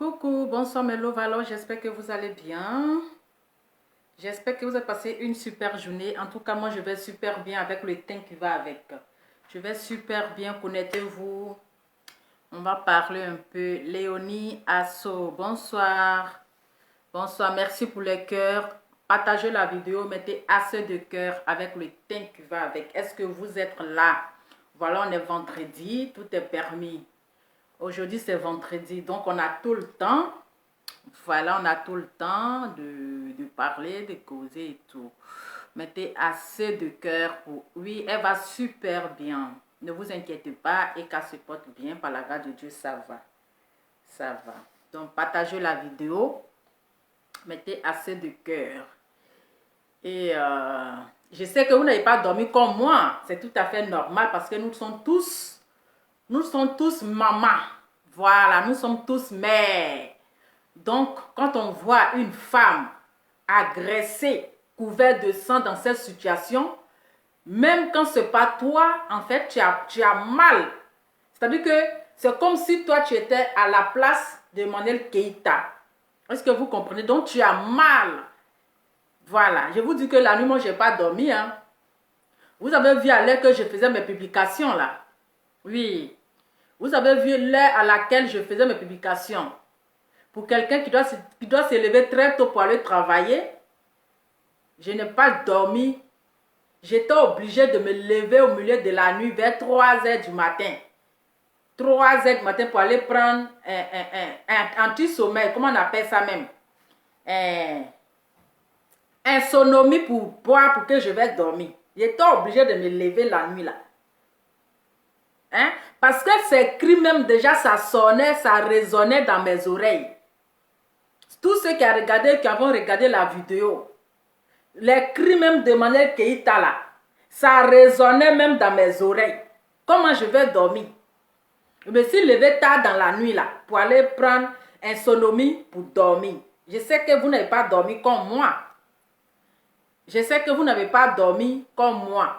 Coucou, bonsoir mes love, alors j'espère que vous allez bien. J'espère que vous avez passé une super journée. En tout cas, moi je vais super bien avec le teint qui va avec. Je vais super bien, connectez-vous. On va parler un peu. Léonie Asso, bonsoir. Bonsoir, merci pour les cœurs. Partagez la vidéo, mettez assez de cœur avec le teint qui va avec. Est-ce que vous êtes là? Voilà, on est vendredi, tout est permis. Aujourd'hui, c'est vendredi, donc on a tout le temps. Voilà, on a tout le temps de parler, de causer et tout. Mettez assez de cœur pour... Oui, elle va super bien. Ne vous inquiétez pas et qu'elle se porte bien. Par la grâce de Dieu, ça va. Ça va. Donc, partagez la vidéo. Mettez assez de cœur. Et je sais que vous n'avez pas dormi comme moi. C'est tout à fait normal parce que nous sommes tous mamans. Voilà, nous sommes tous mères. Donc, quand on voit une femme agressée, couverte de sang dans cette situation, même quand ce n'est pas toi, en fait, tu as mal. C'est-à-dire que c'est comme si toi, tu étais à la place de Manuel Keïta. Est-ce que vous comprenez? Donc, tu as mal. Voilà. Je vous dis que la nuit, moi, je n'ai pas dormi. Hein. Vous avez vu à l'heure que je faisais mes publications, là? Oui. Vous avez vu l'heure à laquelle je faisais mes publications. Pour quelqu'un qui doit se lever très tôt pour aller travailler, je n'ai pas dormi. J'étais obligée de me lever au milieu de la nuit vers 3 heures du matin. 3 heures du matin pour aller prendre un anti-sommeil, comment on appelle ça même? Un sonomie pour boire pour que je vais dormir. J'étais obligée de me lever la nuit là. Hein? Parce que ces cris même déjà, ça sonnait, ça résonnait dans mes oreilles. Tous ceux qui ont regardé la vidéo, les cris même de Manuel Keïta là, ça résonnait même dans mes oreilles. Comment je vais dormir? Je me suis levée tard dans la nuit là pour aller prendre un sonomie pour dormir. Je sais que vous n'avez pas dormi comme moi. Je sais que vous n'avez pas dormi comme moi.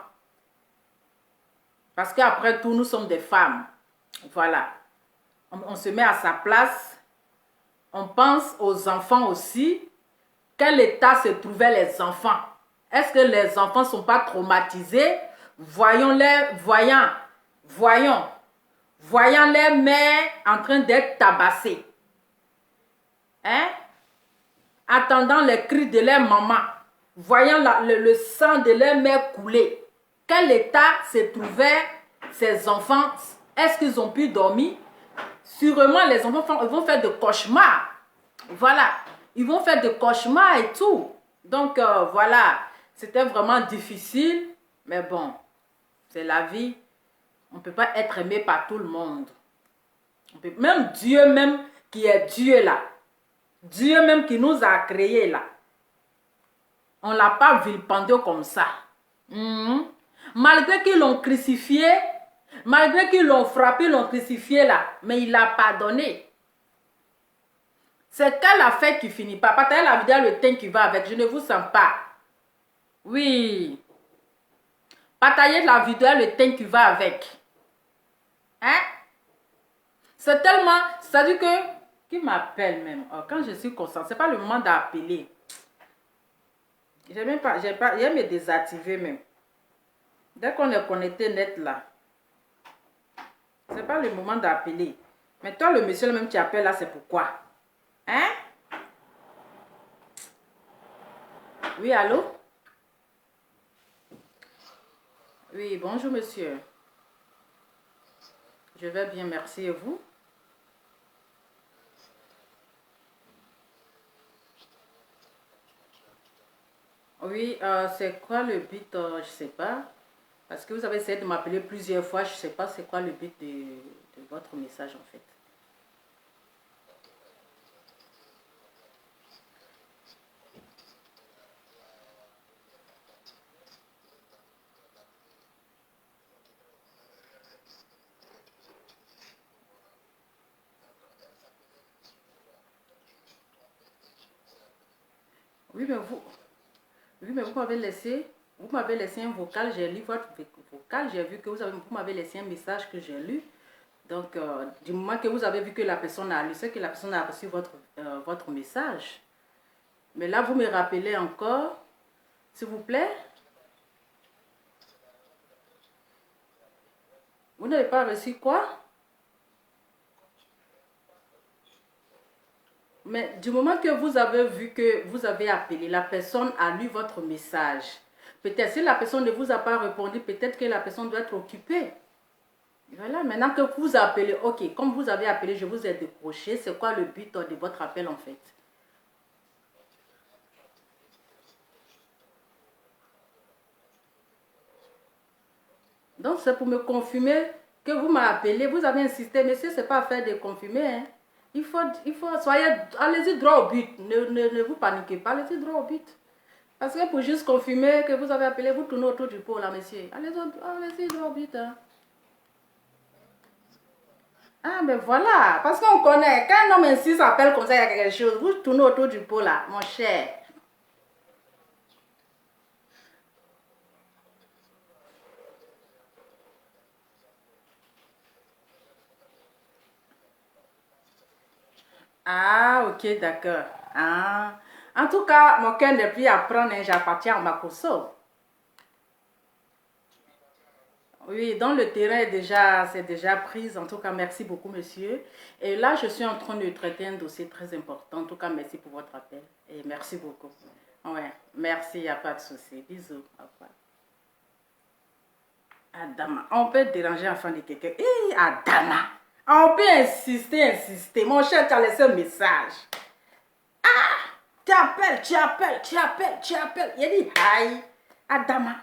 Parce qu'après tout, nous sommes des femmes. Voilà. On se met à sa place. On pense aux enfants aussi. Quel état se trouvaient les enfants? Est-ce que les enfants ne sont pas traumatisés? Voyons les mères en train d'être tabassées. Hein? Attendant les cris de leur maman. Voyant le sang de leur mère couler. Quel état se trouvaient ces enfants? Est-ce qu'ils ont pu dormir? Sûrement, les enfants vont faire de cauchemars. Voilà. Ils vont faire de cauchemars et tout. Donc, voilà. C'était vraiment difficile. Mais bon, c'est la vie. On ne peut pas être aimé par tout le monde. Même Dieu même qui est Dieu là. Dieu même qui nous a créés là. On ne l'a pas vilipendé comme ça. Malgré qu'ils l'ont crucifié, malgré qu'ils l'ont frappé, l'ont crucifié là, mais il l'a pardonné. C'est qu'elle a fait qui finit pas. Partagez la vidéo, le teint qui va avec. Je ne vous sens pas. Oui. Partagez la vidéo, le teint qui va avec. Hein? C'est tellement... C'est-à-dire que... Qui m'appelle même? Oh, quand je suis concentrée, ce n'est pas le moment d'appeler. J'ai même pas... J'ai me désactiver même. Dès qu'on est connecté net là. Ce n'est pas le moment d'appeler. Mais toi, le monsieur même qui appelle là, c'est pourquoi? Hein? Oui, allô? Oui, bonjour monsieur. Je vais bien, merci, et vous? Oui, c'est quoi le but? Je ne sais pas. Parce que vous avez essayé de m'appeler plusieurs fois. Je ne sais pas c'est quoi le but de votre message en fait. Oui, mais vous m'avez laissé un vocal, j'ai lu votre vocal, j'ai vu que vous m'avez laissé un message que j'ai lu. Donc, du moment que vous avez vu que la personne a lu, c'est que la personne a reçu votre message. Mais là, vous me rappelez encore, s'il vous plaît. Vous n'avez pas reçu quoi? Mais du moment que vous avez vu que vous avez appelé, la personne a lu votre message. Peut-être si la personne ne vous a pas répondu, peut-être que la personne doit être occupée. Voilà, maintenant que vous appelez, ok, comme vous avez appelé, je vous ai décroché, c'est quoi le but de votre appel en fait? Donc c'est pour me confirmer que vous m'avez appelé, vous avez insisté, monsieur, c'est pas affaire de confirmer, hein. Il faut, soyez, allez-y droit au but, ne vous paniquez pas, allez-y droit au but. Parce que pour juste confirmer que vous avez appelé, vous tournez autour du pot là, monsieur. Allez-y droit au but, hein. Ah, ben voilà, parce qu'on connaît, quand un homme insiste, appelle comme ça, il y a quelque chose, vous tournez autour du pot là, mon cher. Ah, ok, d'accord. Ah. En tout cas, mon cœur n'est plus à prendre, hein, j'appartiens à Makoso. Oui, donc le terrain est c'est déjà pris. En tout cas, merci beaucoup, monsieur. Et là, je suis en train de traiter un dossier très important. En tout cas, merci pour votre appel. Et merci beaucoup. Ouais, merci, il n'y a pas de souci. Bisous. Au revoir. Adama, on peut déranger l'enfant de quelqu'un. Hé, Adama, on peut insister. Mon cher, tu as laissé un message. Ah, tu appelles. Il a dit, aïe, Adama.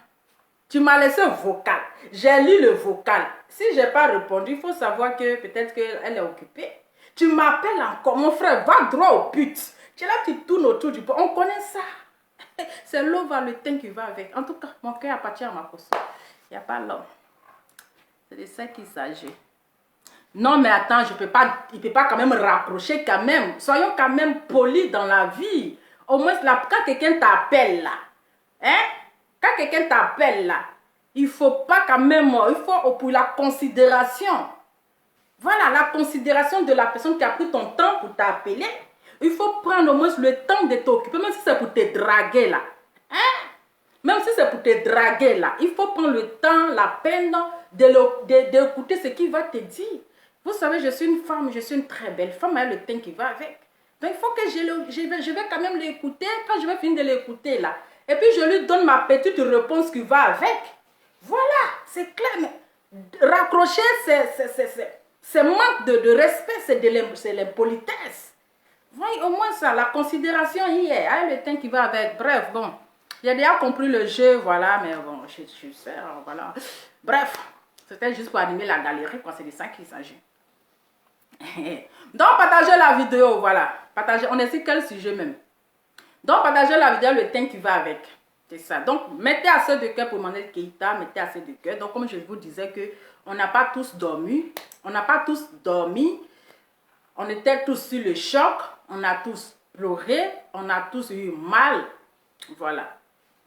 Tu m'as laissé un vocal. J'ai lu le vocal. Si je n'ai pas répondu, il faut savoir que peut-être qu'elle est occupée. Tu m'appelles encore. Mon frère, va droit au but. Tu es là, tu tournes autour du pot. On connaît ça. C'est l'eau va le teint qui va avec. En tout cas, mon cœur appartient à ma cause. Il n'y a pas l'homme. C'est de ça qu'il s'agit. Non, mais attends, il ne peut pas quand même raccrocher quand même. Soyons quand même polis dans la vie. Au moins, là, quand quelqu'un t'appelle là, hein? Quand quelqu'un t'appelle là, il ne faut pas quand même, il faut pour la considération. Voilà, la considération de la personne qui a pris ton temps pour t'appeler. Il faut prendre au moins le temps de t'occuper, même si c'est pour te draguer là. Hein? Même si c'est pour te draguer là, il faut prendre le temps, la peine d'écouter ce qu'il va te dire. Vous savez, je suis une femme, je suis une très belle femme, elle a le temps qui va avec. Donc il faut que je vais quand même l'écouter, quand je vais finir de l'écouter là. Et puis je lui donne ma petite réponse qui va avec. Voilà, c'est clair. Mais raccrocher, c'est manque de respect, c'est l'impolitesse. Voyez, au moins ça, la considération hier, hein, le temps qui va avec. Bref, bon, j'ai déjà compris le jeu, voilà, mais bon, je sais, voilà. Bref, c'était juste pour animer la galerie, quoi, c'est de ça qu'il s'agit. Donc, partagez la vidéo, voilà. Partagez, on est sur quel sujet même? Donc, partagez la vidéo, le thème qui va avec. C'est ça. Donc, mettez assez de cœur pour Manuel Keita, mettez assez de cœur. Donc, comme je vous disais que on n'a pas tous dormi. On n'a pas tous dormi. On était tous sur le choc. On a tous pleuré. On a tous eu mal. Voilà.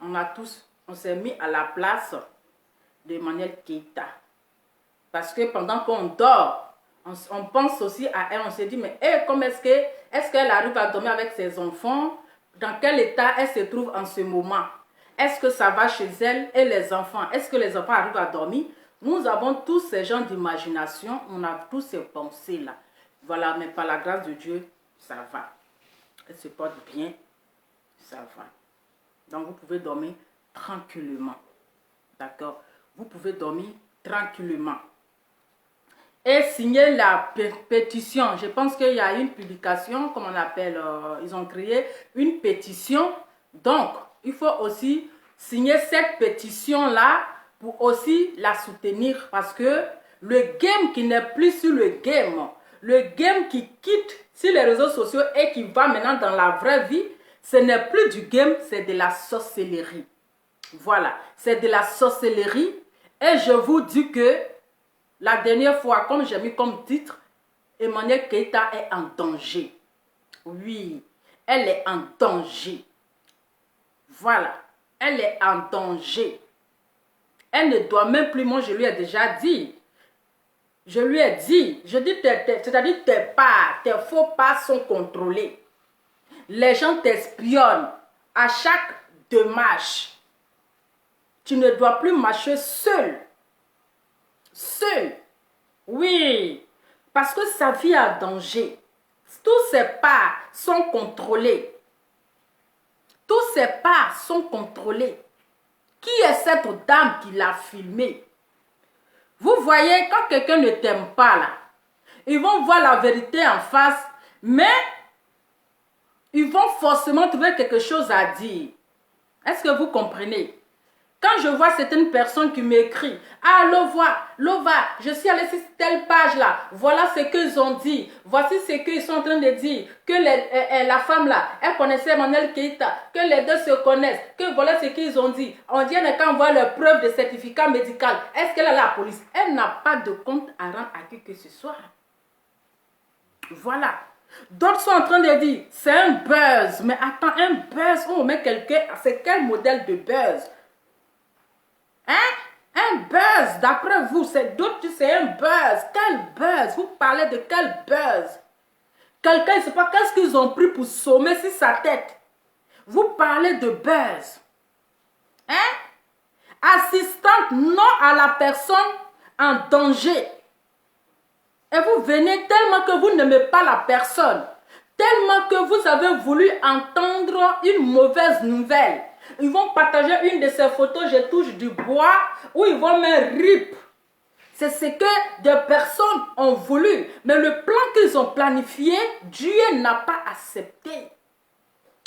On s'est mis à la place de Manuel Keita. Parce que pendant qu'on dort, on pense aussi à elle. On se dit, mais comment est-ce qu'elle arrive à dormir avec ses enfants? Dans quel état elle se trouve en ce moment? Est-ce que ça va chez elle et les enfants? Est-ce que les enfants arrivent à dormir? Nous avons tous ces genres d'imagination. On a tous ces pensées-là. Voilà, mais par la grâce de Dieu, ça va. Elle se porte bien. Ça va. Donc, vous pouvez dormir tranquillement. D'accord? Vous pouvez dormir tranquillement. Et signer la pétition. Je pense qu'il y a une publication, comme on appelle, ils ont créé une pétition. Donc, il faut aussi signer cette pétition-là pour aussi la soutenir. Parce que le game qui n'est plus sur le game qui quitte sur les réseaux sociaux et qui va maintenant dans la vraie vie, ce n'est plus du game, c'est de la sorcellerie. Voilà, c'est de la sorcellerie. Et je vous dis que la dernière fois, comme j'ai mis comme titre, Emmanuel Keita est en danger. Oui, elle est en danger. Voilà, elle est en danger. Elle ne doit même plus, moi je lui ai déjà dit, Je lui ai dit, je dis, c'est-à-dire tes pas, tes faux pas sont contrôlés. Les gens t'espionnent à chaque démarche. Tu ne dois plus marcher seul. Seul. Oui. Parce que sa vie est en danger. Tous ses pas sont contrôlés. Tous ses pas sont contrôlés. Qui est cette dame qui l'a filmé? Vous voyez, quand quelqu'un ne t'aime pas, là, ils vont voir la vérité en face, mais ils vont forcément trouver quelque chose à dire. Est-ce que vous comprenez? Quand je vois certaines personnes qui m'écrivent, ah Lova, je suis allée sur telle page là, voilà ce qu'ils ont dit, voici ce qu'ils sont en train de dire, que la femme là, elle connaissait Emmanuel Keïta, que les deux se connaissent, que voilà ce qu'ils ont dit. On dit qu'elle envoie leur preuve de certificat médical. Est-ce qu'elle a la police? Elle n'a pas de compte à rendre à qui que ce soit. Voilà. D'autres sont en train de dire, c'est un buzz. Mais attends, un buzz, on met quelqu'un, c'est quel modèle de buzz? Hein? Un buzz, d'après vous, c'est d'autres, c'est un buzz. Quel buzz? Vous parlez de quel buzz? Quelqu'un, je ne sais pas, qu'est-ce qu'ils ont pris pour sommer sur sa tête? Vous parlez de buzz. Hein? Assistante non à la personne en danger. Et vous venez tellement que vous n'aimez pas la personne. Tellement que vous avez voulu entendre une mauvaise nouvelle. Ils vont partager une de ces photos, je touche du bois, où ils vont mettre RIP. C'est ce que des personnes ont voulu. Mais le plan qu'ils ont planifié, Dieu n'a pas accepté.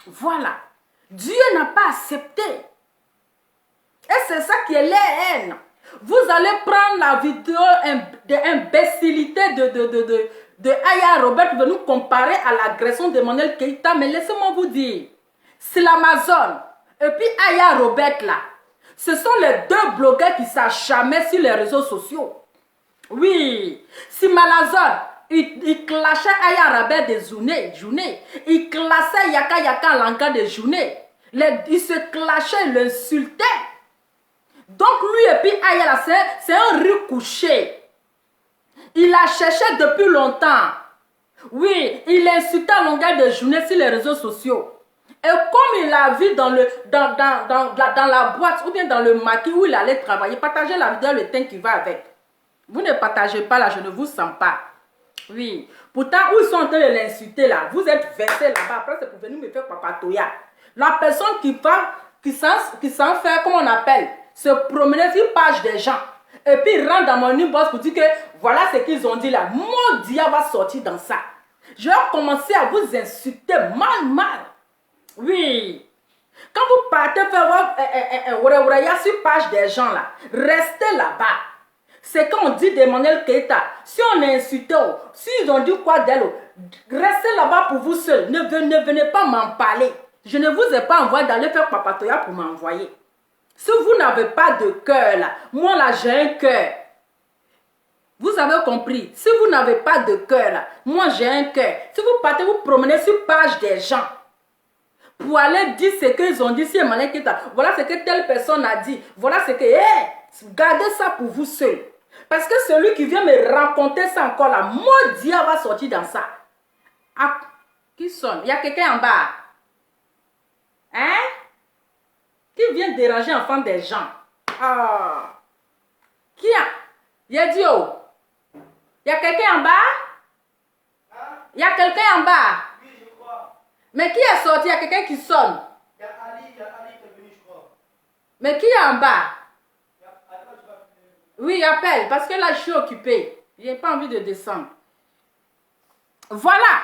Voilà. Dieu n'a pas accepté. Et c'est ça qui est la haine. Vous allez prendre la vidéo d'imbécilité de Aya Robert pour nous comparer à l'agression d'Emmanuel Keïta. Mais laissez-moi vous dire, c'est l'Amazon. Et puis Aya Robert là, ce sont les deux blogueurs qui s'achamaient sur les réseaux sociaux. Oui, si Malazon, il clashait Aya Robert des journées. Il classait Yaka en langage de journée. Il se clashait, il l'insultait. Donc lui et puis Aya là, c'est un riz couché. Il la cherché depuis longtemps. Oui, il insultait en langage de journée sur les réseaux sociaux. Et comme il a vu dans la boîte ou bien dans le maquis où il allait travailler, partagez la vidéo, le temps qui va avec. Vous ne partagez pas là, je ne vous sens pas. Oui. Pourtant, où ils sont en train de l'insulter là, vous êtes versé là-bas. Après, c'est pour venir me faire papatoya. La personne qui s'en fait, comment on appelle, se promener sur page des gens. Et puis il rentre dans mon inbox pour dire que voilà ce qu'ils ont dit là. Mon diable va sortir dans ça. Je vais commencer à vous insulter mal. Oui. Quand vous partez faire votre sur page des gens là, restez là-bas. C'est quand on dit d'Emmanuel Keïta, si on est insulté, s'ils ont dit quoi d'elle, restez là-bas pour vous seul. Ne venez pas m'en parler. Je ne vous ai pas envoyé d'aller faire papatoya pour m'envoyer. Si vous n'avez pas de cœur là, moi là j'ai un cœur. Vous avez compris? Si vous n'avez pas de cœur là, moi j'ai un cœur. Si vous partez vous promener sur page des gens, pour aller dire ce qu'ils ont dit, si Emmanuel Keïta, voilà ce que telle personne a dit, voilà ce que, gardez ça pour vous seul. Parce que celui qui vient me raconter ça encore là, mon Dieu va sortir dans ça. Ah, qui sonne? Il y a quelqu'un en bas. Hein? Qui vient déranger l'enfant des gens? Ah. Qui a? Il a dit oh. Il y a quelqu'un en bas? Il y a quelqu'un en bas? Oui, je crois. Mais qui est sorti? Il y a quelqu'un qui sonne. Il y a Ali qui est venu, je crois. Mais qui est en bas? Oui, appelle, parce que là, je suis occupée. Je n'ai pas envie de descendre. Voilà.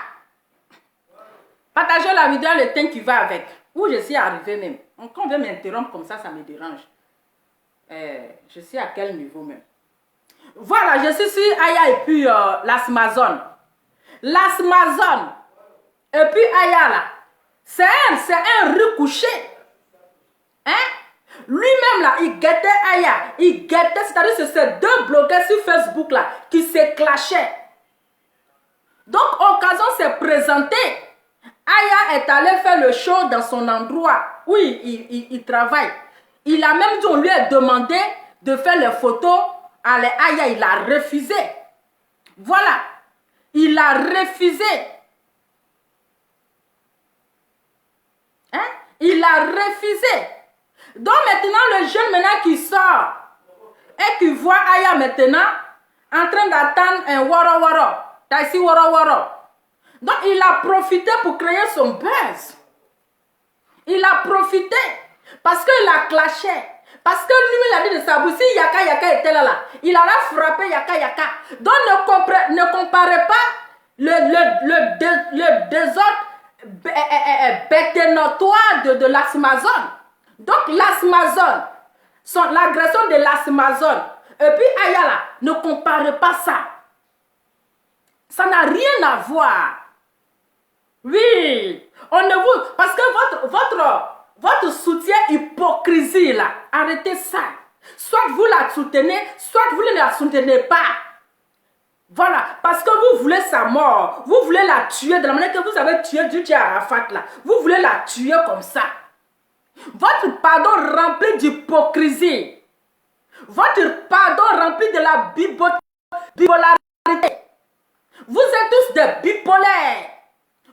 Partagez la vidéo, le temps qui va avec. Où je suis arrivée même. Quand on veut m'interrompre comme ça, ça me dérange. Je sais à quel niveau même. Voilà, je suis sur Aya et puis l'Asmazon. L'Asmazon. Et puis Aya là. C'est un riz couché. Hein? Lui-même là, il guettait Aya. Il guettait, c'est-à-dire que c'est deux blogueurs sur Facebook là qui se clashaient. Donc, occasion s'est présentée. Aya est allé faire le show dans son endroit où il travaille. Il a même dit, on lui a demandé de faire les photos. Allez, Aya, il a refusé. Voilà. Il a refusé. Hein? Il a refusé. Donc maintenant, le jeune maintenant qui sort et qui voit Aya maintenant en train d'attendre un waro waro. Taïsi waro waro. Donc il a profité pour créer son buzz. Il a profité parce qu'il a clashé. Parce que lui, il a dit de sa bouche, si Yaka Yaka était là, il allait frapper Yaka Yaka. Donc ne comparez pas le désordre bête notoire de l'Asmazone. Donc l'Asmazone, l'agression de l'Asmazone, et puis Ayala, ne comparez pas ça. Ça n'a rien à voir. Oui, on ne vous... Parce que votre soutien hypocrisie là, arrêtez ça. Soit vous la soutenez, soit vous ne la soutenez pas. Voilà, parce que vous voulez sa mort. Vous voulez la tuer de la manière que vous avez tué Didier Arafat là. Vous voulez la tuer comme ça. Votre pardon rempli d'hypocrisie. Votre pardon rempli de la bipolarité. Vous êtes tous des bipolaires.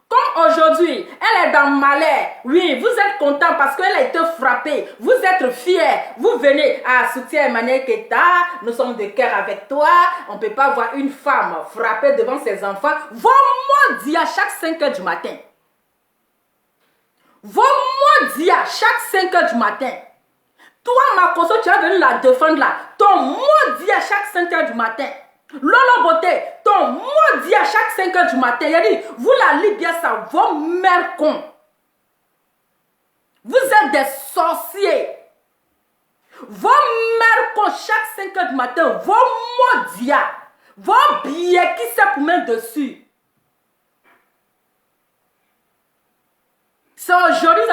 Comme aujourd'hui, elle est dans malheur. Oui, vous êtes content parce qu'elle a été frappée. Vous êtes fiers. Vous venez à soutien Emmanuel Keita. Nous sommes de cœur avec toi. On ne peut pas voir une femme frappée devant ses enfants. Vos maudits à chaque 5 heures du matin. Vos maudits à chaque 5 heures du matin. Toi, Makoso, tu es venu la défendre là. Ton maudit à chaque 5 heures du matin. Lolo Beauté, ton maudit à chaque 5 heures du matin. Il a dit, vous la Libye, ça, vos mères cons. Vous êtes des sorciers. Vos mères cons, chaque 5 heures du matin, vos maudits, vos billets qui se pour mettre dessus. C'est aujourd'hui,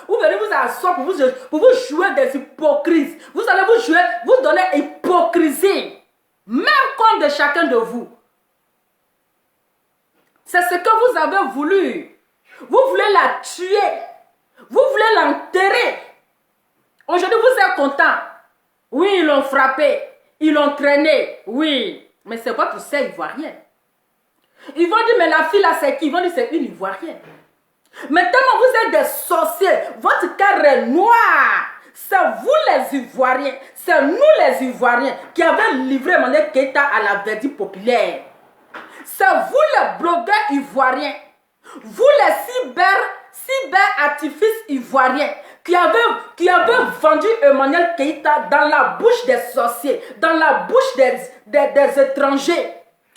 vous venez vous asseoir pour vous jouer des hypocrites. Vous allez vous jouer, vous donner hypocrisie. Même compte de chacun de vous. C'est ce que vous avez voulu. Vous voulez la tuer. Vous voulez l'enterrer. Aujourd'hui, vous êtes content. Oui, ils l'ont frappé. Ils l'ont traîné. Oui. Mais c'est votre sœur ivoirienne. Ils vont dire, mais la fille là, c'est qui? Ils vont dire, c'est une ivoirienne. Mais tellement vous êtes des sorciers. Votre cœur est noir. C'est vous les Ivoiriens, c'est nous les Ivoiriens qui avons livré Emmanuel Keita à la verdict populaire. C'est vous les blogueurs ivoiriens, vous les cyberactivistes ivoiriens qui avez vendu Emmanuel Keita dans la bouche des sorciers, dans la bouche des étrangers.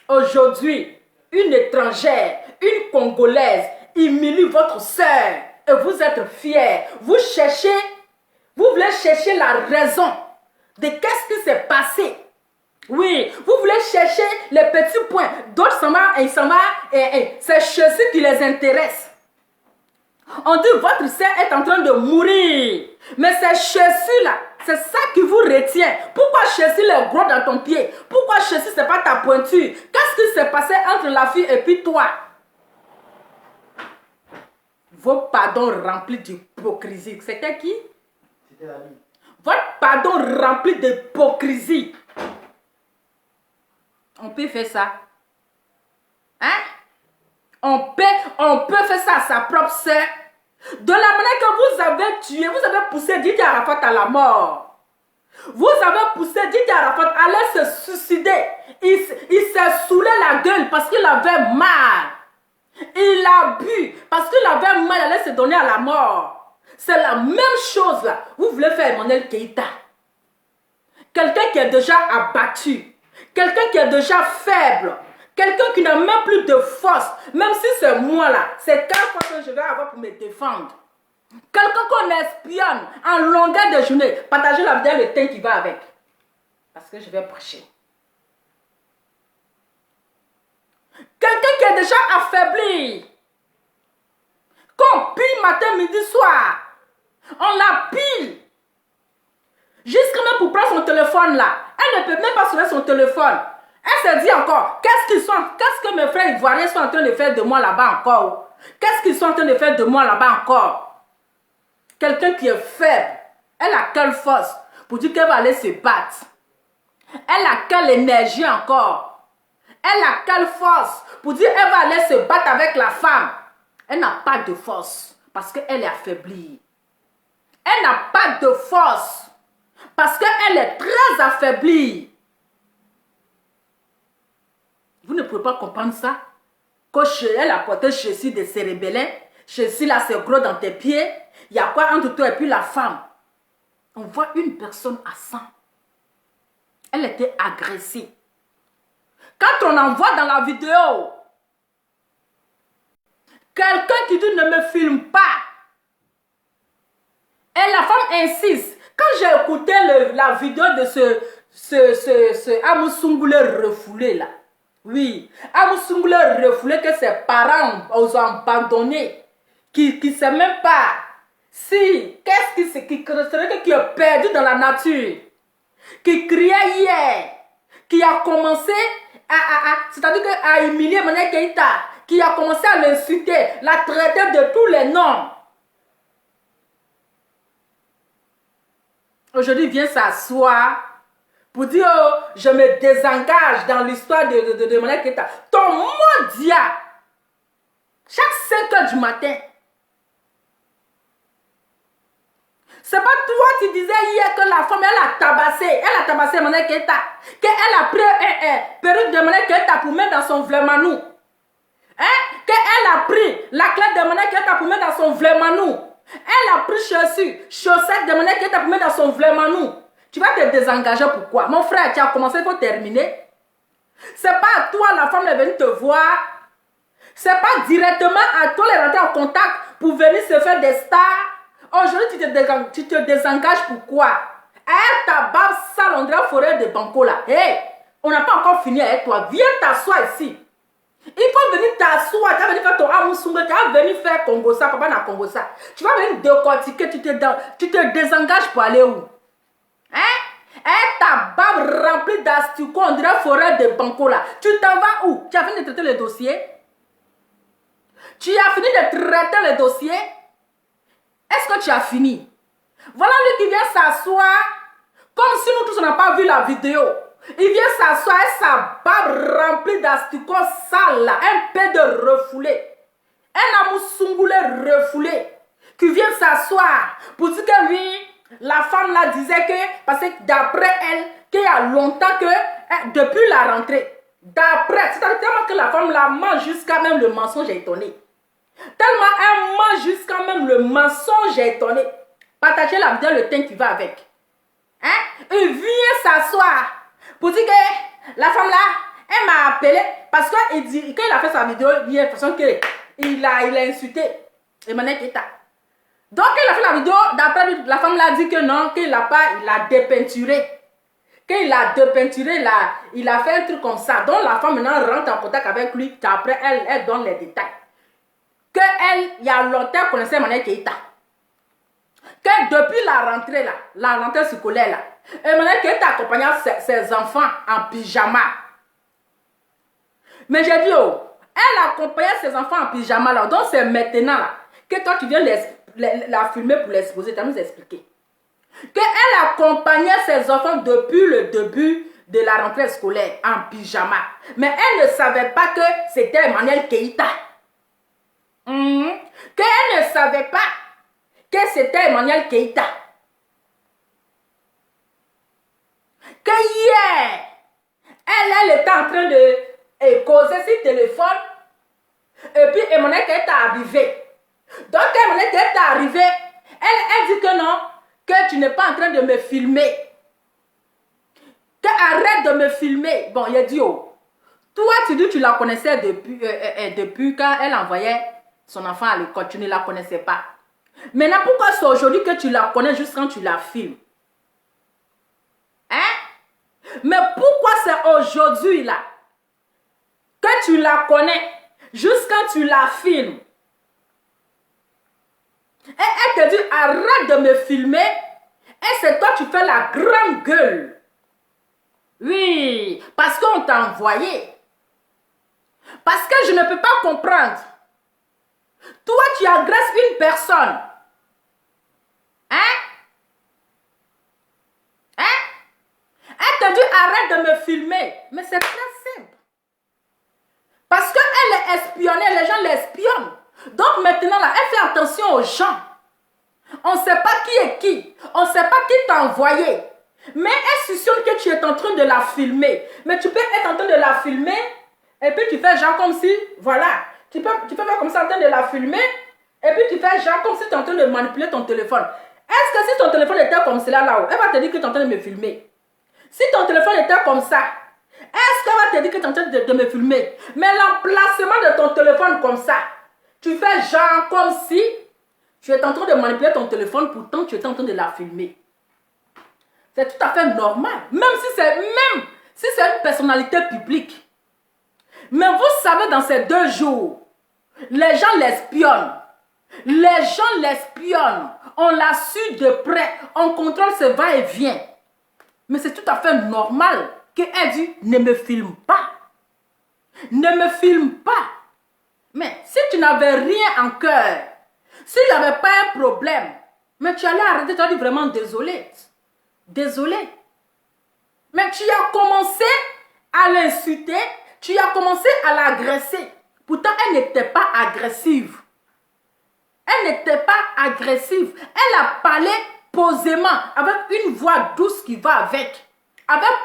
Aujourd'hui, une étrangère, une Congolaise humilie votre sœur et vous êtes fiers. Vous voulez chercher la raison de qu'est-ce qui s'est passé. Oui, vous voulez chercher les petits points. D'autres, c'est ceci qui les intéresse. On dit votre sœur est en train de mourir. Mais c'est ceci là, c'est ça qui vous retient. Pourquoi chercher les gros dans ton pied? Pourquoi chercher c'est pas ta pointure? Qu'est-ce qui s'est passé entre la fille et puis toi? Vos pardons remplis d'hypocrisie. C'était qui? Votre pardon rempli d'hypocrisie. On peut faire ça. Hein? On peut faire ça à sa propre sœur. De la manière que vous avez tué, vous avez poussé Didier Arafat à la mort. Vous avez poussé Didier Arafat à aller se suicider. Il s'est saoulé la gueule parce qu'il avait mal. Il a bu parce qu'il avait mal, il allait se donner à la mort. C'est la même chose là. Vous voulez faire Emmanuel Keita. Quelqu'un qui est déjà abattu. Quelqu'un qui est déjà faible. Quelqu'un qui n'a même plus de force. Même si c'est moi là. C'est 4 fois que je vais avoir pour me défendre. Quelqu'un qu'on espionne en longueur de journée. Partagez la vidéo le temps qui va avec. Parce que je vais prêcher. Quelqu'un qui est déjà affaibli. Qu'on pile matin, midi, soir. On la pile. Jusqu'à même pour prendre son téléphone là. Elle ne peut même pas sonner son téléphone. Elle se dit encore, qu'est-ce que mes frères ivoiriens sont en train de faire de moi là-bas encore? Qu'est-ce qu'ils sont en train de faire de moi là-bas encore? Quelqu'un qui est faible, elle a quelle force pour dire qu'elle va aller se battre? Elle a quelle énergie encore? Elle a quelle force pour dire elle va aller se battre avec la femme? Elle n'a pas de force parce qu'elle est affaiblie. Elle n'a pas de force parce qu'elle est très affaiblie. Vous ne pouvez pas comprendre ça? Elle a porté Chelsea de cérébellin. Chelsea là c'est gros dans tes pieds. Il y a quoi entre toi et puis la femme? On voit une personne à 100. Elle était agressée. Quand on en voit dans la vidéo, quelqu'un qui dit ne me filme pas. Et la femme insiste. Quand j'ai écouté la vidéo de ce Amusungule refoulé là. Oui, Amusungule refoulé que ses parents ont abandonné. Qui ne sait même pas si, qu'est-ce qui est perdu dans la nature. Qui criait hier. Qui a commencé c'est-à-dire à humilier Mané Keïta. Qui a commencé à l'insulter, la traiter de tous les noms. Aujourd'hui, vient s'asseoir pour dire oh, je me désengage dans l'histoire de Mané Keïta. Ton mondia, chaque 5 heures du matin. C'est pas toi qui disais hier que la femme, elle a tabassé Mané Keïta. Qu'elle a pris un perruque de Mané Keïta pour mettre dans son vlemanou. Hein? Qu'elle a pris la clé de Mané Keïta pour mettre dans son vlemanou. Elle a pris chaussettes de Mané Keïta pour mettre dans son vlemanou. Tu vas te désengager pourquoi? Mon frère, tu as commencé, il faut terminer. C'est pas à toi, la femme est venue te voir. C'est pas directement à toi de rentrer en contact pour venir se faire des stars. Aujourd'hui, tu te désengages pourquoi? Ta barbe sale, on dirait forêt de Banco là. Hey, on n'a pas encore fini avec toi. Viens t'asseoir ici. Il faut venir t'asseoir. Tu vas venir faire ton amoussoumbe. Tu vas venir faire Congo ça. Papa n'a Congo ça. Tu vas venir décortiquer. Tu te désengages pour aller où? Hein? Ta barbe remplie d'asticots, on dirait forêt de Banco là. Tu t'en vas où? Tu as fini de traiter le dossier? Tu as fini de traiter le dossier? Est-ce que tu as fini? Voilà lui qui vient s'asseoir, comme si nous tous on n'a pas vu la vidéo. Il vient s'asseoir et sa barbe remplie d'asticots sales, un peu de refoulé. Un amoussoungulé refoulé qui vient s'asseoir pour dire que oui, la femme là disait que, parce que d'après elle, qu'il y a longtemps que, depuis la rentrée, d'après, c'est-à-dire tellement que la femme là mange jusqu'à même le mensonge est étonné. Tellement elle mange jusqu'à même le mensonge est étonné. Partagez la vidéo, le teint qui va avec. Hein? Il vient s'asseoir pour dire que la femme là, elle m'a appelé parce que quand il a fait sa vidéo, il y a l'impression qu'il a insulté Emmanuel Keïta. Donc il a fait la vidéo, d'après lui, la femme là dit que non, qu'il n'a pas, il a dépeinturé. Qu'il a dépeinturé, il a fait un truc comme ça. Donc la femme maintenant rentre en contact avec lui, après elle donne les détails. Que elle, il y a longtemps, connaissait Emmanuel Keïta. Que depuis la rentrée là, la rentrée scolaire là, Emmanuel Keïta accompagnant ses enfants en pyjama. Mais j'ai dit, oh, elle accompagnait ses enfants en pyjama là, donc c'est maintenant là, que toi tu viens la filmer pour l'exposer, tu vas nous expliquer. Qu'elle accompagnait ses enfants depuis le début de la rentrée scolaire en pyjama. Mais elle ne savait pas que c'était Emmanuel Keïta. Qu'elle ne savait pas que c'était Emmanuel Keïta. Que hier, elle était en train de causer sur le téléphone. Et puis Emmanuel Keïta est arrivé. Donc Emmanuel Keïta est arrivé. Elle dit que non, que tu n'es pas en train de me filmer. Que arrête de me filmer. Bon, il a dit, oh, toi tu dis que tu la connaissais depuis quand elle envoyait son enfant à l'école, tu ne la connaissais pas. Maintenant, pourquoi c'est aujourd'hui que tu la connais juste quand tu la filmes? Hein? Mais pourquoi c'est aujourd'hui là que tu la connais juste quand tu la filmes? Et elle te dit, arrête de me filmer. Et c'est toi, tu fais la grande gueule. Oui, parce qu'on t'a envoyé. Parce que je ne peux pas comprendre. Toi, tu agresses une personne. Hein? Hein? Elle te dit arrête de me filmer. Mais c'est très simple. espionner, les gens l'espionnent. Donc maintenant, là, elle fait attention aux gens. On ne sait pas qui est qui. On ne sait pas qui t'a envoyé. Mais elle suspecte que tu es en train de la filmer. Mais tu peux être en train de la filmer et puis tu fais genre comme si, voilà. Tu peux faire comme ça en train de la filmer et puis tu fais genre comme si tu es en train de manipuler ton téléphone. Est-ce que si ton téléphone était comme cela là-haut, elle va te dire que tu es en train de me filmer? Si ton téléphone était comme ça, est-ce qu'elle va te dire que tu es en train de me filmer? Mais l'emplacement de ton téléphone comme ça, tu fais genre comme si tu es en train de manipuler ton téléphone, pourtant tu es en train de la filmer. C'est tout à fait normal, même si c'est une personnalité publique. Mais vous savez, dans ces 2 jours, les gens l'espionnent. Les gens l'espionnent. On la suit de près. On contrôle ses va-et-vient. Mais c'est tout à fait normal qu'elle dit ne me filme pas. Ne me filme pas. Mais si tu n'avais rien en cœur, si tu n'avais pas un problème, mais tu allais arrêter, tu as dit vraiment désolé. Désolé. Mais tu as commencé à l'insulter, tu as commencé à l'agresser. Pourtant, elle n'était pas agressive. Elle n'était pas agressive. Elle a parlé posément, avec une voix douce qui va avec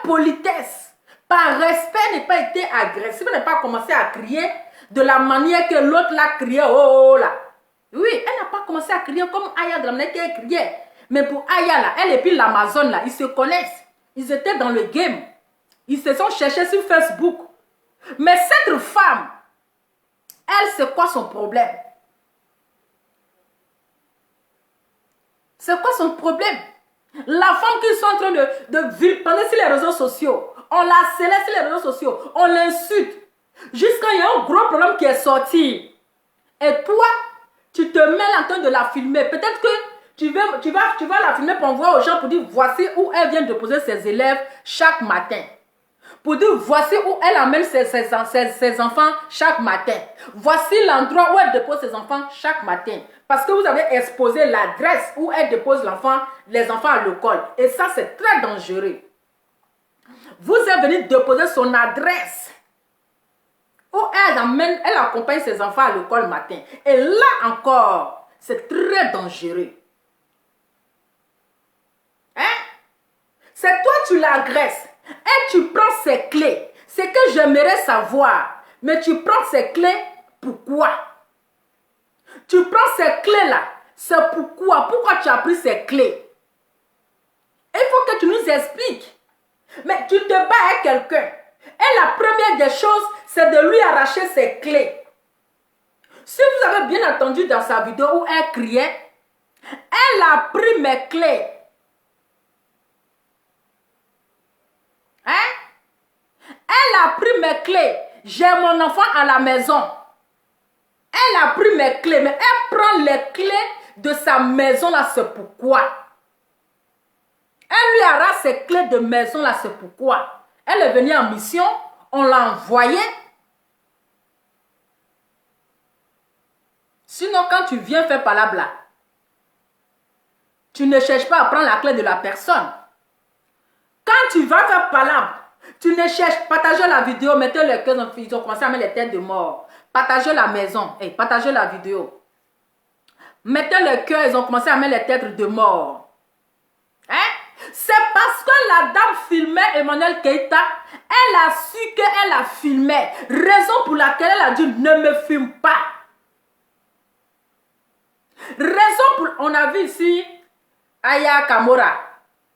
politesse. Par respect, elle n'a pas été agressive. Elle n'a pas commencé à crier de la manière que l'autre l'a crié. Oh là. Oui, elle n'a pas commencé à crier comme Aya de la manière qu'elle criait. Mais pour Aya, là, elle et puis l'Amazon, là, ils se connaissent. Ils étaient dans le game. Ils se sont cherchés sur Facebook. Mais cette femme, elle, c'est quoi son problème? C'est quoi son problème? La femme qui sont en train de vilipender sur les réseaux sociaux. On la célèbre sur les réseaux sociaux. On l'insulte. Jusqu'à il y a un gros problème qui est sorti. Et toi, tu te mets en train de la filmer. Peut-être que tu vas la filmer pour envoyer aux gens pour dire voici où elle vient de poser ses élèves chaque matin. Pour dire voici où elle amène ses enfants chaque matin. Voici l'endroit où elle dépose ses enfants chaque matin. Parce que vous avez exposé l'adresse où elle dépose les enfants à l'école. Et ça, c'est très dangereux. Vous êtes venu déposer son adresse où elle accompagne ses enfants à l'école matin. Et là encore, c'est très dangereux. Hein? C'est toi, tu l'agresses. Et tu prends ses clés. C'est que j'aimerais savoir. Mais tu prends ses clés, pourquoi? Tu prends ces clés-là. C'est pourquoi? Pourquoi tu as pris ces clés? Il faut que tu nous expliques. Mais tu te bats avec quelqu'un. Et la première des choses, c'est de lui arracher ses clés. Si vous avez bien entendu dans sa vidéo où elle criait, elle a pris mes clés. Hein? Elle a pris mes clés. J'ai mon enfant à la maison. Elle a pris mes clés, mais elle prend les clés de sa maison là, c'est pourquoi. Elle lui arrache ses clés de maison là, c'est pourquoi. Elle est venue en mission, on l'a envoyée. Sinon, quand tu viens faire palabre là, tu ne cherches pas à prendre la clé de la personne. Quand tu vas faire palabre, tu ne cherches pas, partagez la vidéo, mettez le cœur, ils ont commencé à mettre les têtes de mort. Partagez la maison, et partagez la vidéo. Mettez le cœur, ils ont commencé à mettre les têtes de mort. Hein? C'est parce que la dame filmait Emmanuel Keïta, elle a su qu'elle a filmé. Raison pour laquelle elle a dit ne me filme pas. Raison pour... On a vu ici Aya Kamora,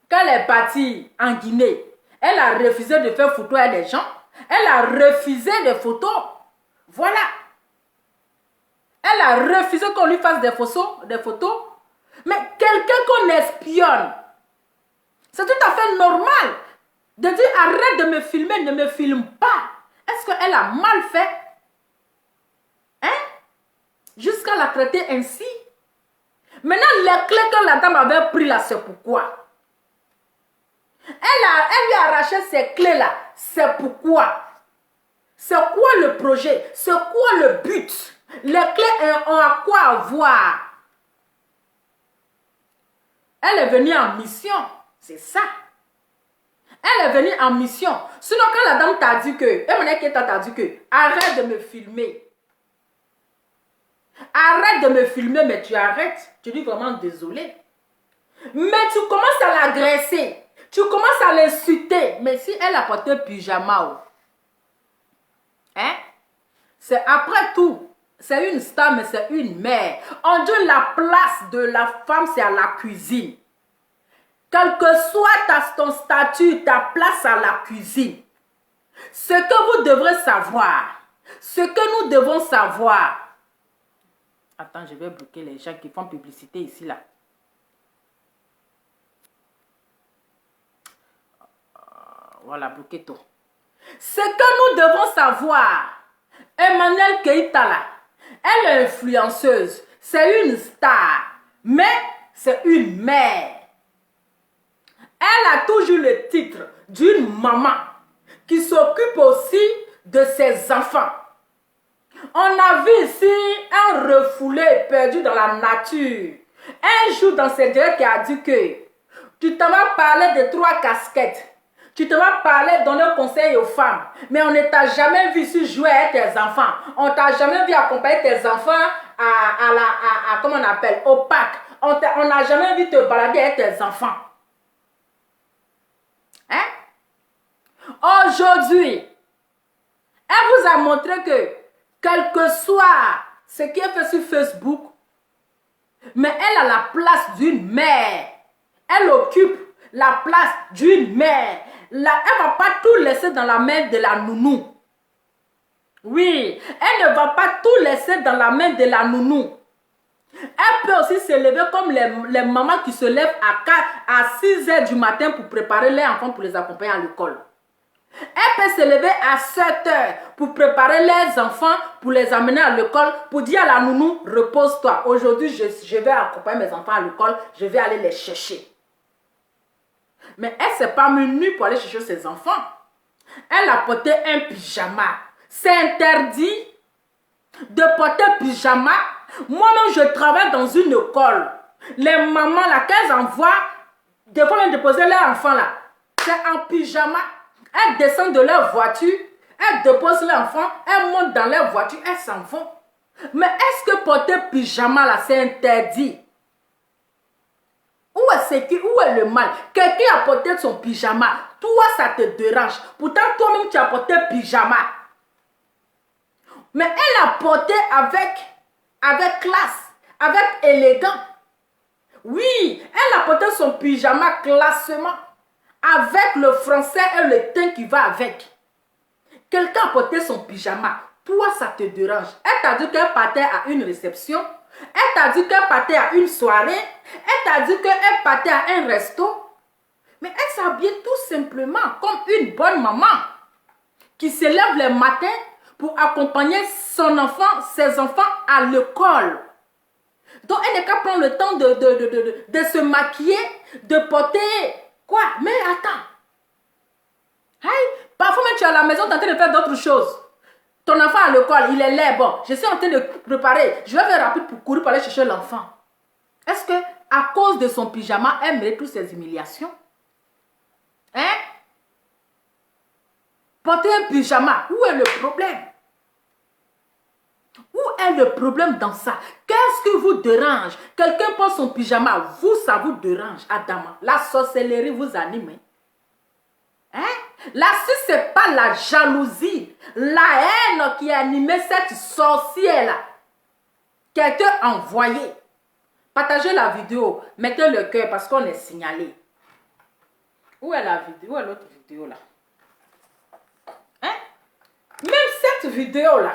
quand elle est partie en Guinée, elle a refusé de faire photo avec des gens. Elle a refusé des photos. Voilà. Elle a refusé qu'on lui fasse des photos. Mais quelqu'un qu'on espionne, c'est tout à fait normal de dire arrête de me filmer, ne me filme pas. Est-ce qu'elle a mal fait? Hein? Jusqu'à la traiter ainsi. Maintenant, les clés que la dame avait pris là, c'est pourquoi. Elle lui a arraché ces clés là, c'est pourquoi. C'est quoi le projet? C'est quoi le but? Les clés ont à quoi avoir? Elle est venue en mission. C'est ça. Elle est venue en mission. Sinon, quand la dame t'a dit que, Emmanuel Keïta t'a dit que, arrête de me filmer. Arrête de me filmer, mais tu arrêtes. Je dis vraiment désolé. Mais tu commences à l'agresser. Tu commences à l'insulter. Mais si elle a porté un pyjama, hein? C'est après tout. C'est une star, mais c'est une mère. On dit la place de la femme, c'est à la cuisine. Quel que soit ton statut, ta place à la cuisine. Ce que vous devrez savoir, ce que nous devons savoir. Attends, je vais bloquer les gens qui font publicité ici, là. Voilà, bloquez tout. Ce que nous devons savoir, Emmanuel Keïta, là, elle est influenceuse. C'est une star, mais c'est une mère. Elle a toujours le titre d'une maman qui s'occupe aussi de ses enfants. On a vu ici un refoulé perdu dans la nature. Un jour dans ses directs qui a dit que tu t'en vas parler de 3 casquettes. Tu te vas parler, donner conseil aux femmes. Mais on ne t'a jamais vu ici jouer avec tes enfants. On ne t'a jamais vu accompagner tes enfants comment on appelle, au parc. On n'a jamais vu te balader avec tes enfants. Hein? Aujourd'hui, elle vous a montré que, quel que soit ce qui est fait sur Facebook, mais elle a la place d'une mère. Elle occupe la place d'une mère. Elle ne va pas tout laisser dans la main de la nounou. Oui, elle ne va pas tout laisser dans la main de la nounou. Elle peut aussi se lever comme les mamans qui se lèvent à 6 heures du matin pour préparer les enfants pour les accompagner à l'école. Elle peut se lever à 7 heures pour préparer les enfants, pour les amener à l'école, pour dire à la nounou, repose-toi. Aujourd'hui, je vais accompagner mes enfants à l'école, je vais aller les chercher. Mais elle ne s'est pas mise nue pour aller chercher ses enfants. Elle a porté un pyjama. C'est interdit de porter pyjama. Moi-même, je travaille dans une école. Les mamans, là, qu'elles envoient, des fois, même déposer leurs enfants, là, c'est en pyjama. Elles descendent de leur voiture, elles déposent leurs enfants, elles montent dans leur voiture, elles s'en vont. Mais est-ce que porter pyjama, là, c'est interdit? Où est le mal? Quelqu'un a porté son pyjama. Toi, ça te dérange. Pourtant, toi-même, tu as porté pyjama. Mais elle a porté avec classe, avec élégant. Oui, elle a porté son pyjama classement. Avec le français et le teint qui va avec. Quelqu'un a porté son pyjama. Toi, ça te dérange. Elle t'a dit qu'elle partait à une réception. Elle t'a dit qu'elle partait à une soirée. Elle t'a dit qu'elle partait à un resto. Mais elle s'habille tout simplement comme une bonne maman qui se lève le matin pour accompagner son enfant, ses enfants à l'école. Donc, elle n'est qu'à prendre le temps de se maquiller, de porter quoi? Mais attends. Hey, parfois même tu es à la maison, tu es en train de faire d'autres choses. Ton enfant à l'école, il est laid. Bon, je suis en train de préparer. Je vais faire rapide pour courir pour aller chercher l'enfant. Est-ce que à cause de son pyjama, elle mérite toutes ces humiliations? Hein? Porter un pyjama, où est le problème? Où est le problème dans ça? Qu'est-ce que vous dérange? Quelqu'un porte son pyjama, vous, ça vous dérange, Adama. La sorcellerie vous anime. Hein? Là, si ce n'est pas la jalousie, la haine qui a animé cette sorcière-là, quelqu'un a envoyé. Partagez la vidéo, mettez le cœur parce qu'on est signalé. Où est la vidéo? Où est l'autre vidéo là? Hein? Même cette vidéo-là,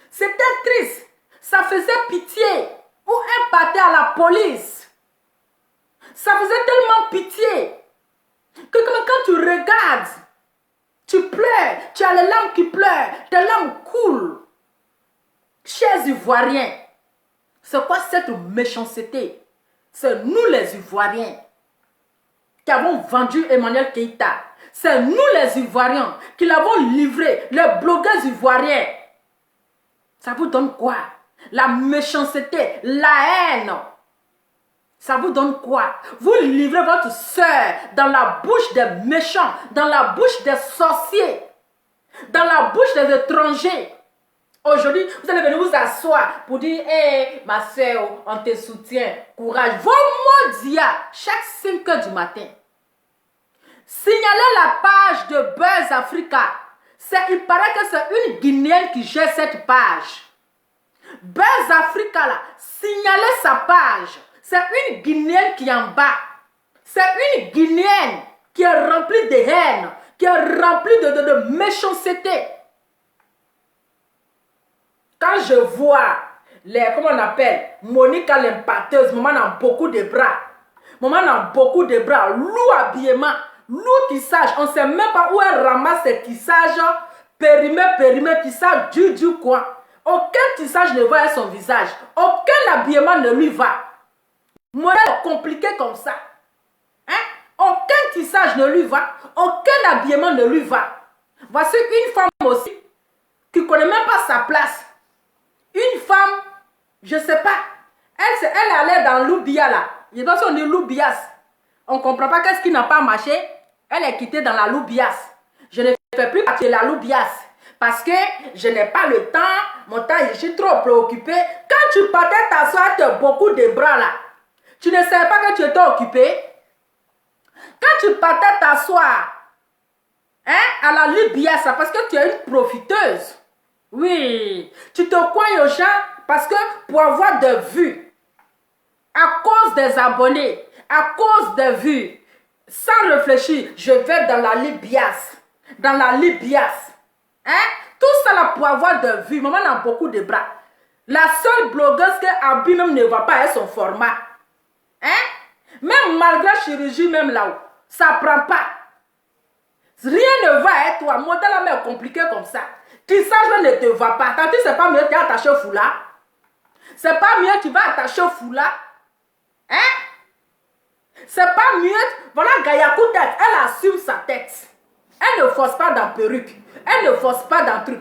c'était triste. Ça faisait pitié. Où elle partait à la police. Ça faisait tellement pitié. Que quand tu regardes, tu pleures. Tu as les larmes qui pleurent. Tes larmes coulent. Chers Ivoiriens, c'est quoi cette méchanceté? C'est nous les Ivoiriens qui avons vendu Emmanuel Keïta. C'est nous les Ivoiriens qui l'avons livré. Les blogueurs ivoiriens. Ça vous donne quoi? La méchanceté, la haine. Ça vous donne quoi? Vous livrez votre soeur dans la bouche des méchants, dans la bouche des sorciers, dans la bouche des étrangers. Aujourd'hui, vous allez venir vous asseoir pour dire, hé, ma soeur, on te soutient, courage. Vos mots chaque 5 heures du matin. Signalez la page de Buzz Africa. Il paraît que c'est une Guinéenne qui gère cette page. Buzz Africa, là, signalez sa page. C'est une Guinéenne qui est en bas. C'est une Guinéenne qui est remplie de haine, qui est remplie de méchanceté. Quand je vois comment on appelle, Monica l'impacteuse, maman a beaucoup de bras. Maman a beaucoup de bras. Loup habillement, loup tissage. On ne sait même pas où elle ramasse ses tissages. Périmé, tissage, du quoi. Aucun tissage ne va à son visage. Aucun habillement ne lui va. Modèle compliqué comme ça. Hein? Aucun tissage ne lui va. Aucun habillement ne lui va. Voici une femme aussi qui ne connaît même pas sa place. Une femme, je ne sais pas, elle allait dans l'Oubia là. Je pense qu'on dit l'Oubias. On ne comprend pas qu'est-ce qui n'a pas marché. Elle est quittée dans la Loubias. Je ne fais plus partie de la Loubias. Parce que je n'ai pas le temps. Mon temps, je suis trop préoccupée. Quand tu partais t'asseoir, tu as beaucoup de bras là. Tu ne savais pas que tu étais occupée. Quand tu partais t'asseoir, hein, à la Loubias, parce que tu es une profiteuse. Oui, tu te coignes aux gens parce que pour avoir des vues, à cause des abonnés, à cause des vues, sans réfléchir, je vais dans la Libias. Dans la Libias. Hein? Tout ça là pour avoir des vues. Maman a beaucoup de bras. La seule blogueuse que Abi même ne va pas est son format. Hein? Même malgré la chirurgie, même là-haut, ça prend pas. Rien ne va à toi. Mon talent est compliqué comme ça. Tissage ne te va pas. Quand tu sais pas mieux, tu es attaché au foulard. C'est pas mieux, tu vas attacher au foulard. Hein? C'est pas mieux. Voilà, Gayakou tête. Elle assume sa tête. Elle ne force pas dans perruque. Elle ne force pas dans truc.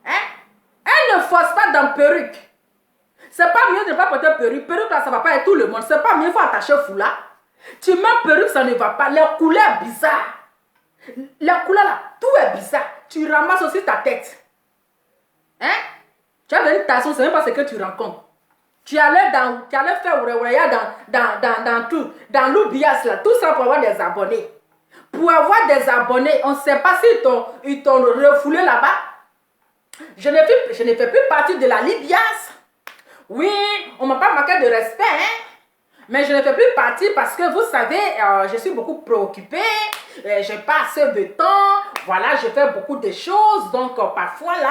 Hein? Elle ne force pas dans perruque. C'est pas mieux de ne pas porter perruque. Perruque là, ça va pas être tout le monde. C'est pas mieux, il faut attacher au foulard. Tu mets perruque, ça ne va pas. Les couleurs bizarres. Les couleurs là, tout est bizarre. Tu ramasses aussi ta tête. Hein? Tu as venu ta c'est même pas ce que tu rencontres. Tu allais faire dans tout, dans l'Oubias là, tout ça pour avoir des abonnés. Pour avoir des abonnés, on ne sait pas s'ils t'ont refoulé là-bas. Je ne fais plus partie de la Libias. Oui, on ne m'a pas marqué de respect, hein? Mais je ne fais plus partie parce que vous savez, je suis beaucoup préoccupée. Je n'ai pas assez de temps. Voilà, je fais beaucoup de choses. Donc, parfois là,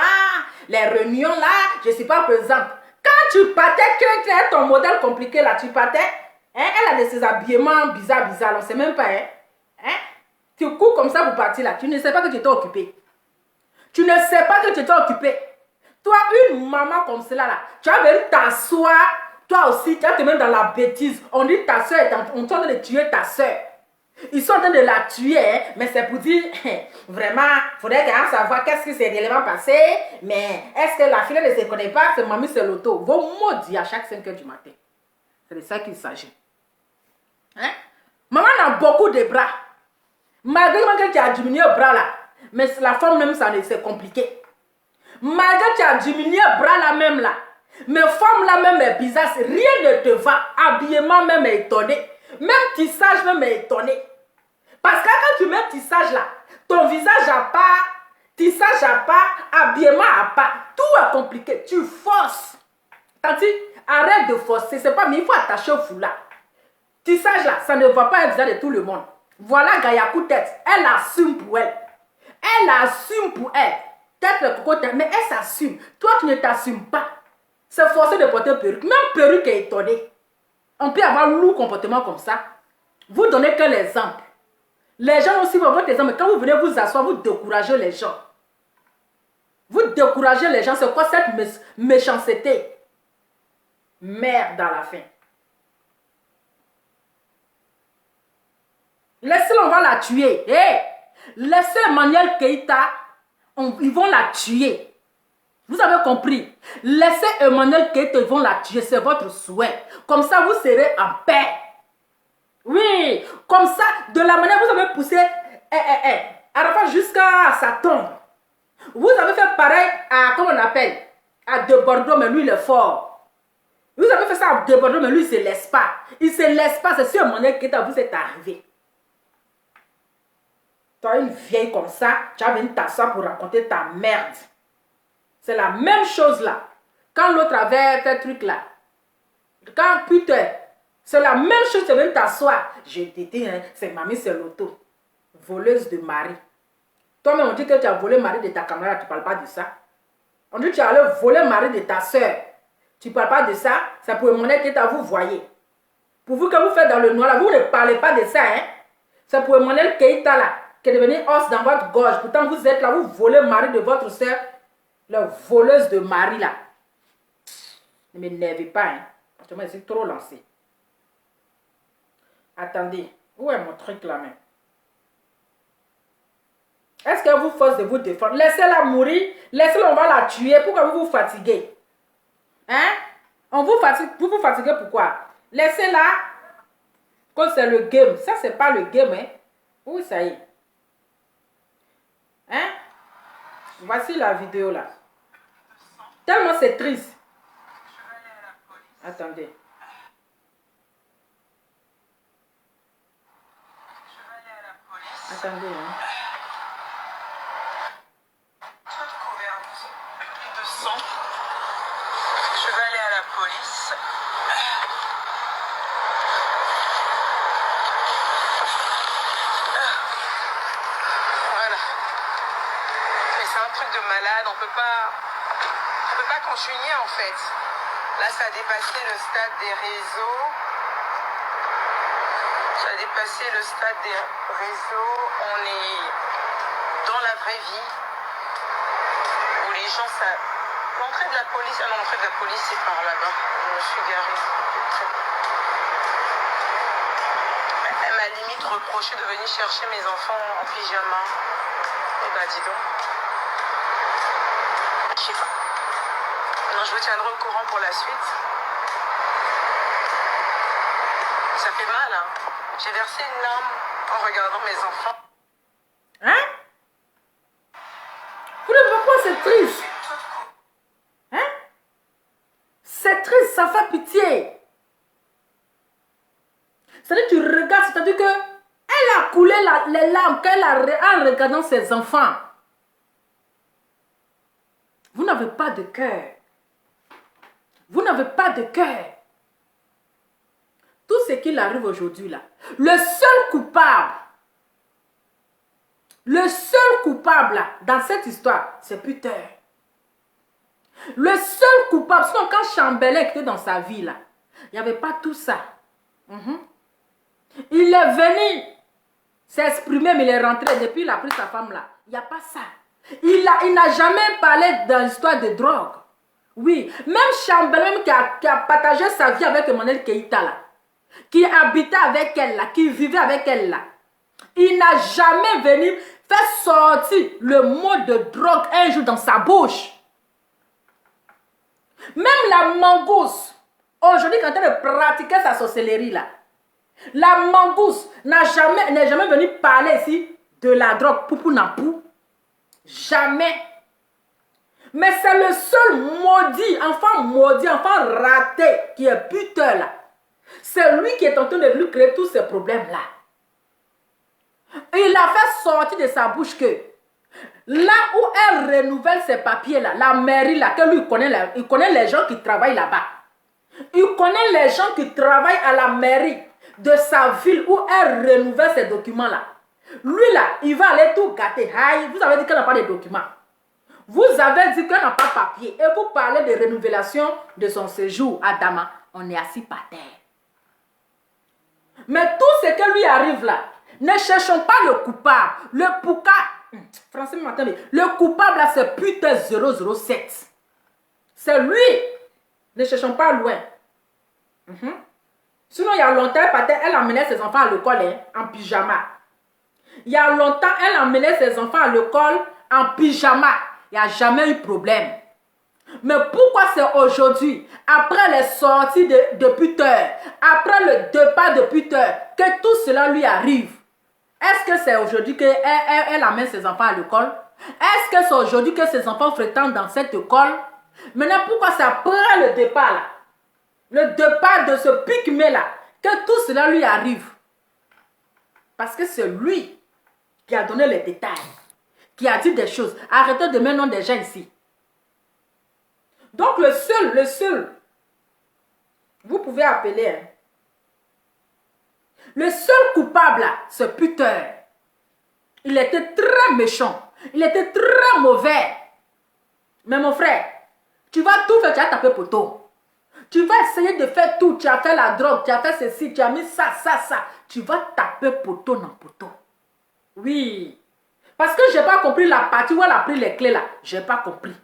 les réunions là, je ne suis pas présente. Quand tu partais, tu as ton modèle compliqué là, tu partais. Hein, elle a de ses habillements bizarres, on ne sait même pas. Hein? Tu cours comme ça pour partir là. Tu ne sais pas que tu étais occupée. Tu ne sais pas que tu étais occupée. Toi, une maman comme cela là, tu as venu t'asseoir. Toi aussi, tu vas te mettre dans la bêtise. On dit ta soeur, on est en train de tuer ta soeur. Ils sont en train de la tuer, hein, mais c'est pour dire, vraiment, il faudrait quand même savoir qu'est-ce qui s'est réellement passé. Mais est-ce que la fille ne se connaît pas? C'est mamie, c'est l'auto. Vos mots disent à chaque 5 heures du matin. C'est de ça qu'il s'agit. Hein? Maman a beaucoup de bras. Malgré que tu as diminué le bras là, mais la femme même, c'est compliqué. Malgré que tu as diminué le bras là même là, mais femme là même est bizarre, rien ne te va. Habillement même est étonné. Même tissage même est étonné. Parce que quand tu mets tissage là, ton visage à part, tissage à part, habillement à part, tout est compliqué. Tu forces. Tanti, arrête de forcer. C'est pas, mais il faut attacher au foulard. Tissage là, ça ne va pas être visage de tout le monde. Voilà Gayakou tête. Elle assume pour elle. Elle assume pour elle. Tête le coco tête, mais elle s'assume. Toi, tu ne t'assumes pas. C'est forcé de porter perruque. Même perruque est étonnée. On peut avoir un lourd comportement comme ça. Vous donnez que l'exemple. Les gens aussi vont votre exemple. Quand vous venez vous asseoir, vous découragez les gens. Vous découragez les gens. C'est quoi cette méchanceté? Merde à la fin. Laissez-le, on va la tuer. Hey! Laissez Emmanuel Keïta, ils vont la tuer. Vous avez compris? Laissez Emmanuel Keïta, ils vont la tuer. C'est votre souhait. Comme ça, vous serez en paix. Oui, comme ça, de la manière vous avez poussé Arafat jusqu'à sa tombe. Vous avez fait pareil à, comment on appelle, à De Bordeaux, mais lui, il est fort. Vous avez fait ça à De Bordeaux, mais lui, il ne se laisse pas. Il ne se laisse pas, c'est sur mon nez que vous êtes arrivé. Toi, une vieille comme ça, tu as venu t'asseoir pour raconter ta merde. C'est la même chose là. Quand l'autre avait fait truc là. Quand putain, c'est la même chose, tu es venu t'asseoir. J'ai dit, hein, c'est mamie, c'est l'auto. Voleuse de mari. Toi-même, on dit que tu as volé le mari de ta camarade, tu ne parles pas de ça. On dit que tu as allé voler le mari de ta soeur. Tu ne parles pas de ça. C'est pour le monnaie que vous voyez. Pour vous que vous faites dans le noir là, vous ne parlez pas de ça. Hein? C'est pour le monnaie Keita là, qui est devenu os dans votre gorge. Pourtant, vous êtes là, vous volez le mari de votre soeur. La voleuse de mari là. Ne m'énervez pas. Hein? Parce que moi, je suis trop lancé. Attendez. Où est mon truc là même? Est-ce qu'elle vous force de vous défendre? Laissez-la mourir. Laissez-la, on va la tuer. Pourquoi vous vous fatiguez? Hein? On vous fatigue. Vous vous fatiguez pourquoi? Laissez-la. Quand c'est le game. Ça, c'est pas le game. Hein? Oui, ça y est. Hein? Voici la vidéo là. Tellement c'est triste. Attendez. Attendez. Hein? Police. Voilà. Mais c'est un truc de malade, on peut pas continuer en fait. Là, ça a dépassé le stade des réseaux. Ça a dépassé le stade des réseaux. On est dans la vraie vie où les gens ça. L'entrée de la police, ah non, l'entrée de la police c'est par là-bas. Je me suis garée. Elle m'a limite reproché de venir chercher mes enfants en pyjama. Eh ben dis donc. Je sais pas. Non, je vous tiendrai au courant pour la suite. Ça fait mal, hein. J'ai versé une larme en regardant mes enfants. Hein? Vous ne voyez pas, c'est triste. Hein? C'est triste, ça fait pitié. C'est-à-dire que tu regardes, c'est-à-dire que elle a coulé les larmes qu'elle a en regardant ses enfants. Vous n'avez pas de cœur. Vous n'avez pas de cœur. Tout ce qui arrive aujourd'hui là, le seul coupable là, dans cette histoire, c'est Peter. Le seul coupable, sinon quand Chambellan était dans sa vie là, il n'y avait pas tout ça. Il est venu s'exprimer, mais il est rentré depuis il a pris sa femme là. Il n'y a pas ça. Il n'a jamais parlé dans l'histoire de drogue. Oui, même Chambellan qui a partagé sa vie avec Emmanuel Keita là, qui habitait avec elle là, qui vivait avec elle là, il n'a jamais venu faire sortir le mot de drogue un jour dans sa bouche. Même la mangouste, aujourd'hui quand elle pratiquait sa sorcellerie là, la mangouste n'est jamais venue parler ici de la drogue poupou nampou. Jamais. Mais c'est le seul maudit, enfant raté qui est putain là. C'est lui qui est en train de lui créer tous ces problèmes là. Il a fait sortir de sa bouche que là où elle renouvelle ses papiers là, la mairie là, que lui il connaît les gens qui travaillent là-bas. Il connaît les gens qui travaillent à la mairie de sa ville où elle renouvelle ses documents là. Lui là, il va aller tout gâter. Aïe, vous avez dit qu'elle n'a pas de documents. Vous avez dit qu'elle n'a pas de papier. Et vous parlez de rénovation de son séjour à Dama. On est assis par terre. Mais tout ce qui lui arrive là, ne cherchons pas le coupable. Le pouka, français m'attendez. Le coupable là, c'est putain 007. C'est lui. Ne cherchons pas loin. Sinon, il y a longtemps, elle emmenait ses enfants à l'école en pyjama. Il y a longtemps, elle emmenait ses enfants à l'école en pyjama. Il n'y a jamais eu de problème. Mais pourquoi c'est aujourd'hui, après les sorties de Peter, après le départ de Peter, que tout cela lui arrive? Est-ce que c'est aujourd'hui qu'elle amène ses enfants à l'école? Est-ce que c'est aujourd'hui que ces enfants fréquentent dans cette école? Maintenant, pourquoi ça prend le départ là? Le départ de ce pygmée là, que tout cela lui arrive? Parce que c'est lui qui a donné les détails, qui a dit des choses. Arrêtez de mettre nom des gens ici. Donc le seul, vous pouvez appeler, hein. Le seul coupable là, c'est Peter. Il était très méchant. Il était très mauvais. Mais mon frère, tu vas tout faire, tu as tapé poteau. Tu vas essayer de faire tout. Tu as fait la drogue, tu as fait ceci, tu as mis ça. Tu vas taper poteau dans poteau. Oui. Parce que je n'ai pas compris la partie où elle a pris les clés là. Je n'ai pas compris.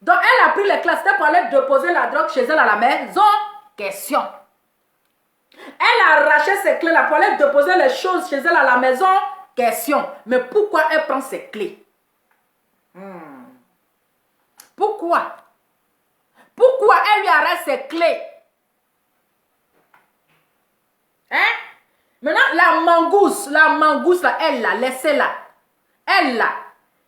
Donc elle a pris les clés, c'était pour aller déposer la drogue chez elle à la maison. Question. Elle a arraché ses clés là pour aller déposer les choses chez elle à la maison. Question. Mais pourquoi elle prend ses clés? Pourquoi? Pourquoi elle lui arrache ses clés? Hein? Maintenant, la mangouste là, elle l'a laissée là. Elle l'a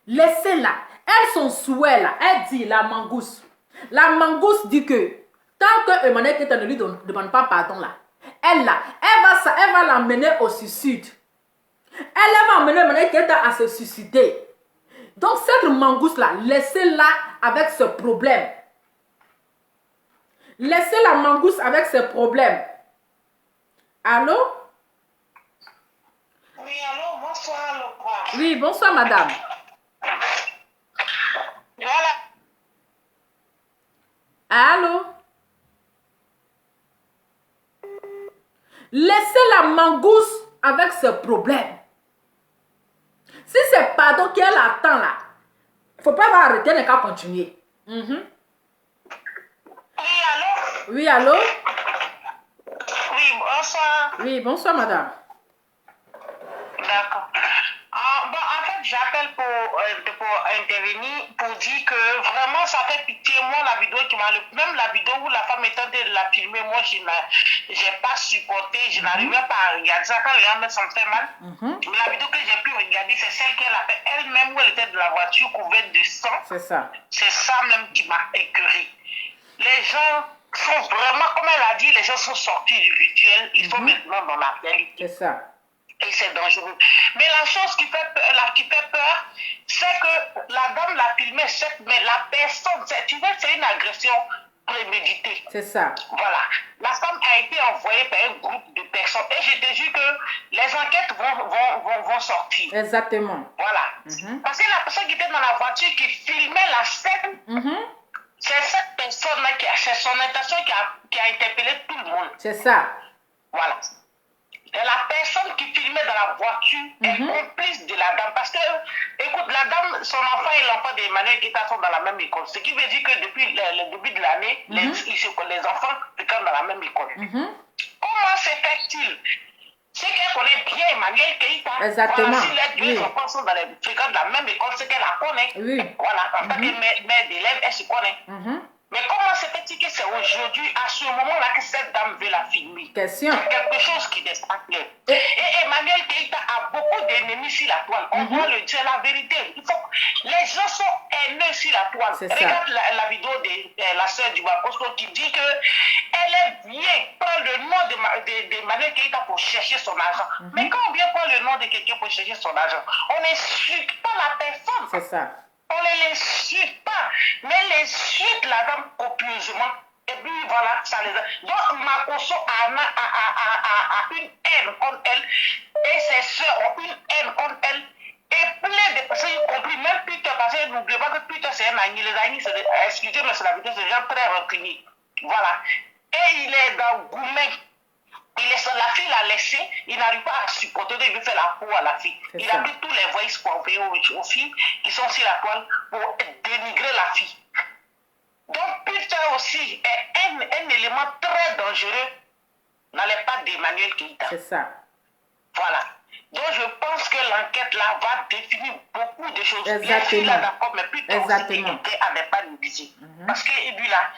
laissée là. Elle, son souhait là, elle dit, la mangouste. La mangouste dit que tant que Emmanuel Keita ne lui demande pas pardon là, elle va l'emmener au suicide. Elle va emmener Emmanuel Keita à se suicider. Donc cette mangouste là, laissez-la avec ce problème. Laissez la mangouste avec ce problème. Allô? Oui, allô, bonsoir, Laura. Oui, bonsoir madame. Voilà. Allô? Laissez la mangouste avec ce problème. Si c'est pardon qu'elle attend là, il ne faut pas arrêter, elle qu'à continuer. Oui, allô? Oui, allô? Oui, bonsoir. Oui, bonsoir madame. D'accord. Bon, en fait, j'appelle pour intervenir, pour dire que vraiment, ça fait pitié. Moi, la vidéo qui m'a... Même la vidéo où la femme est en train de la filmer, moi, je n'ai pas supporté. Je n'arrivais pas à regarder ça. Quand les gens ça me fait mal. Mais la vidéo que j'ai pu regarder, c'est celle qu'elle a fait elle-même, où elle était de la voiture couverte de sang. C'est ça. C'est ça même qui m'a écœuré. Les gens sont vraiment, comme elle a dit, les gens sont sortis du virtuel. Ils sont maintenant dans la réalité. C'est ça. Et c'est dangereux. Mais la chose qui fait peur, c'est que la dame l'a filmé, mais la personne, tu vois, c'est une agression préméditée. C'est ça. Voilà. La femme a été envoyée par un groupe de personnes. Et je te jure que les enquêtes vont sortir. Exactement. Voilà. Parce que la personne qui était dans la voiture, qui filmait la scène, c'est cette personne-là c'est son intention qui a interpellé tout le monde. C'est ça. Voilà. Et la personne qui filmait dans la voiture est complice de la dame. Parce que, écoute, la dame, son enfant et l'enfant d'Emmanuel Keita sont dans la même école. Ce qui veut dire que depuis le début de l'année, les enfants fréquentent dans la même école. Comment se fait-il? C'est qu'elle connaît bien Emmanuel Keita. Exactement. Voilà, si les deux enfants sont fréquentent dans la même école, c'est qu'elle la connaît. Oui. Voilà, en tant que mère d'élève, elle se connaît. Mais comment se fait-il que c'est aujourd'hui, à ce moment-là, que cette dame veut la filmer? Question. C'est quelque chose qui n'est pas clair. Et Emmanuel Keita a beaucoup d'ennemis sur la toile. On doit le dire la vérité. Les gens sont haineux sur la toile. Regarde la vidéo de la sœur du Waposto qui dit qu'elle vient prendre le nom d'Emmanuel Keita pour chercher son argent. Mais quand on vient prendre le nom de quelqu'un pour chercher son argent, on n'insulte pas la personne. C'est ça. On ne l'insulte pas, mais elle insulte la dame copieusement. Et puis voilà, ça les a. Donc Makoso a une haine contre elle, et ses soeurs ont une haine contre elle, et plein de personnes, y compris même Peter, parce que n'oubliez pas que Peter c'est un ami, les amis, excusez-moi, c'est la vitesse, c'est des gens très rancuniers. Voilà. Et il est dans Goumen. La fille l'a laissé, il n'arrive pas à supporter, il veut faire la peau à la fille. Il a pris tous les voices pour envoyer aux filles qui sont sur la toile pour dénigrer la fille. Donc, Peter aussi est un élément très dangereux dans les pattes d'Emmanuel Keita. C'est ça. Voilà. Donc, je pense que l'enquête là va définir beaucoup de choses. Exactement. Les filles là, d'accord, mais Peter aussi était à ne pas négliger. Parce que lui là,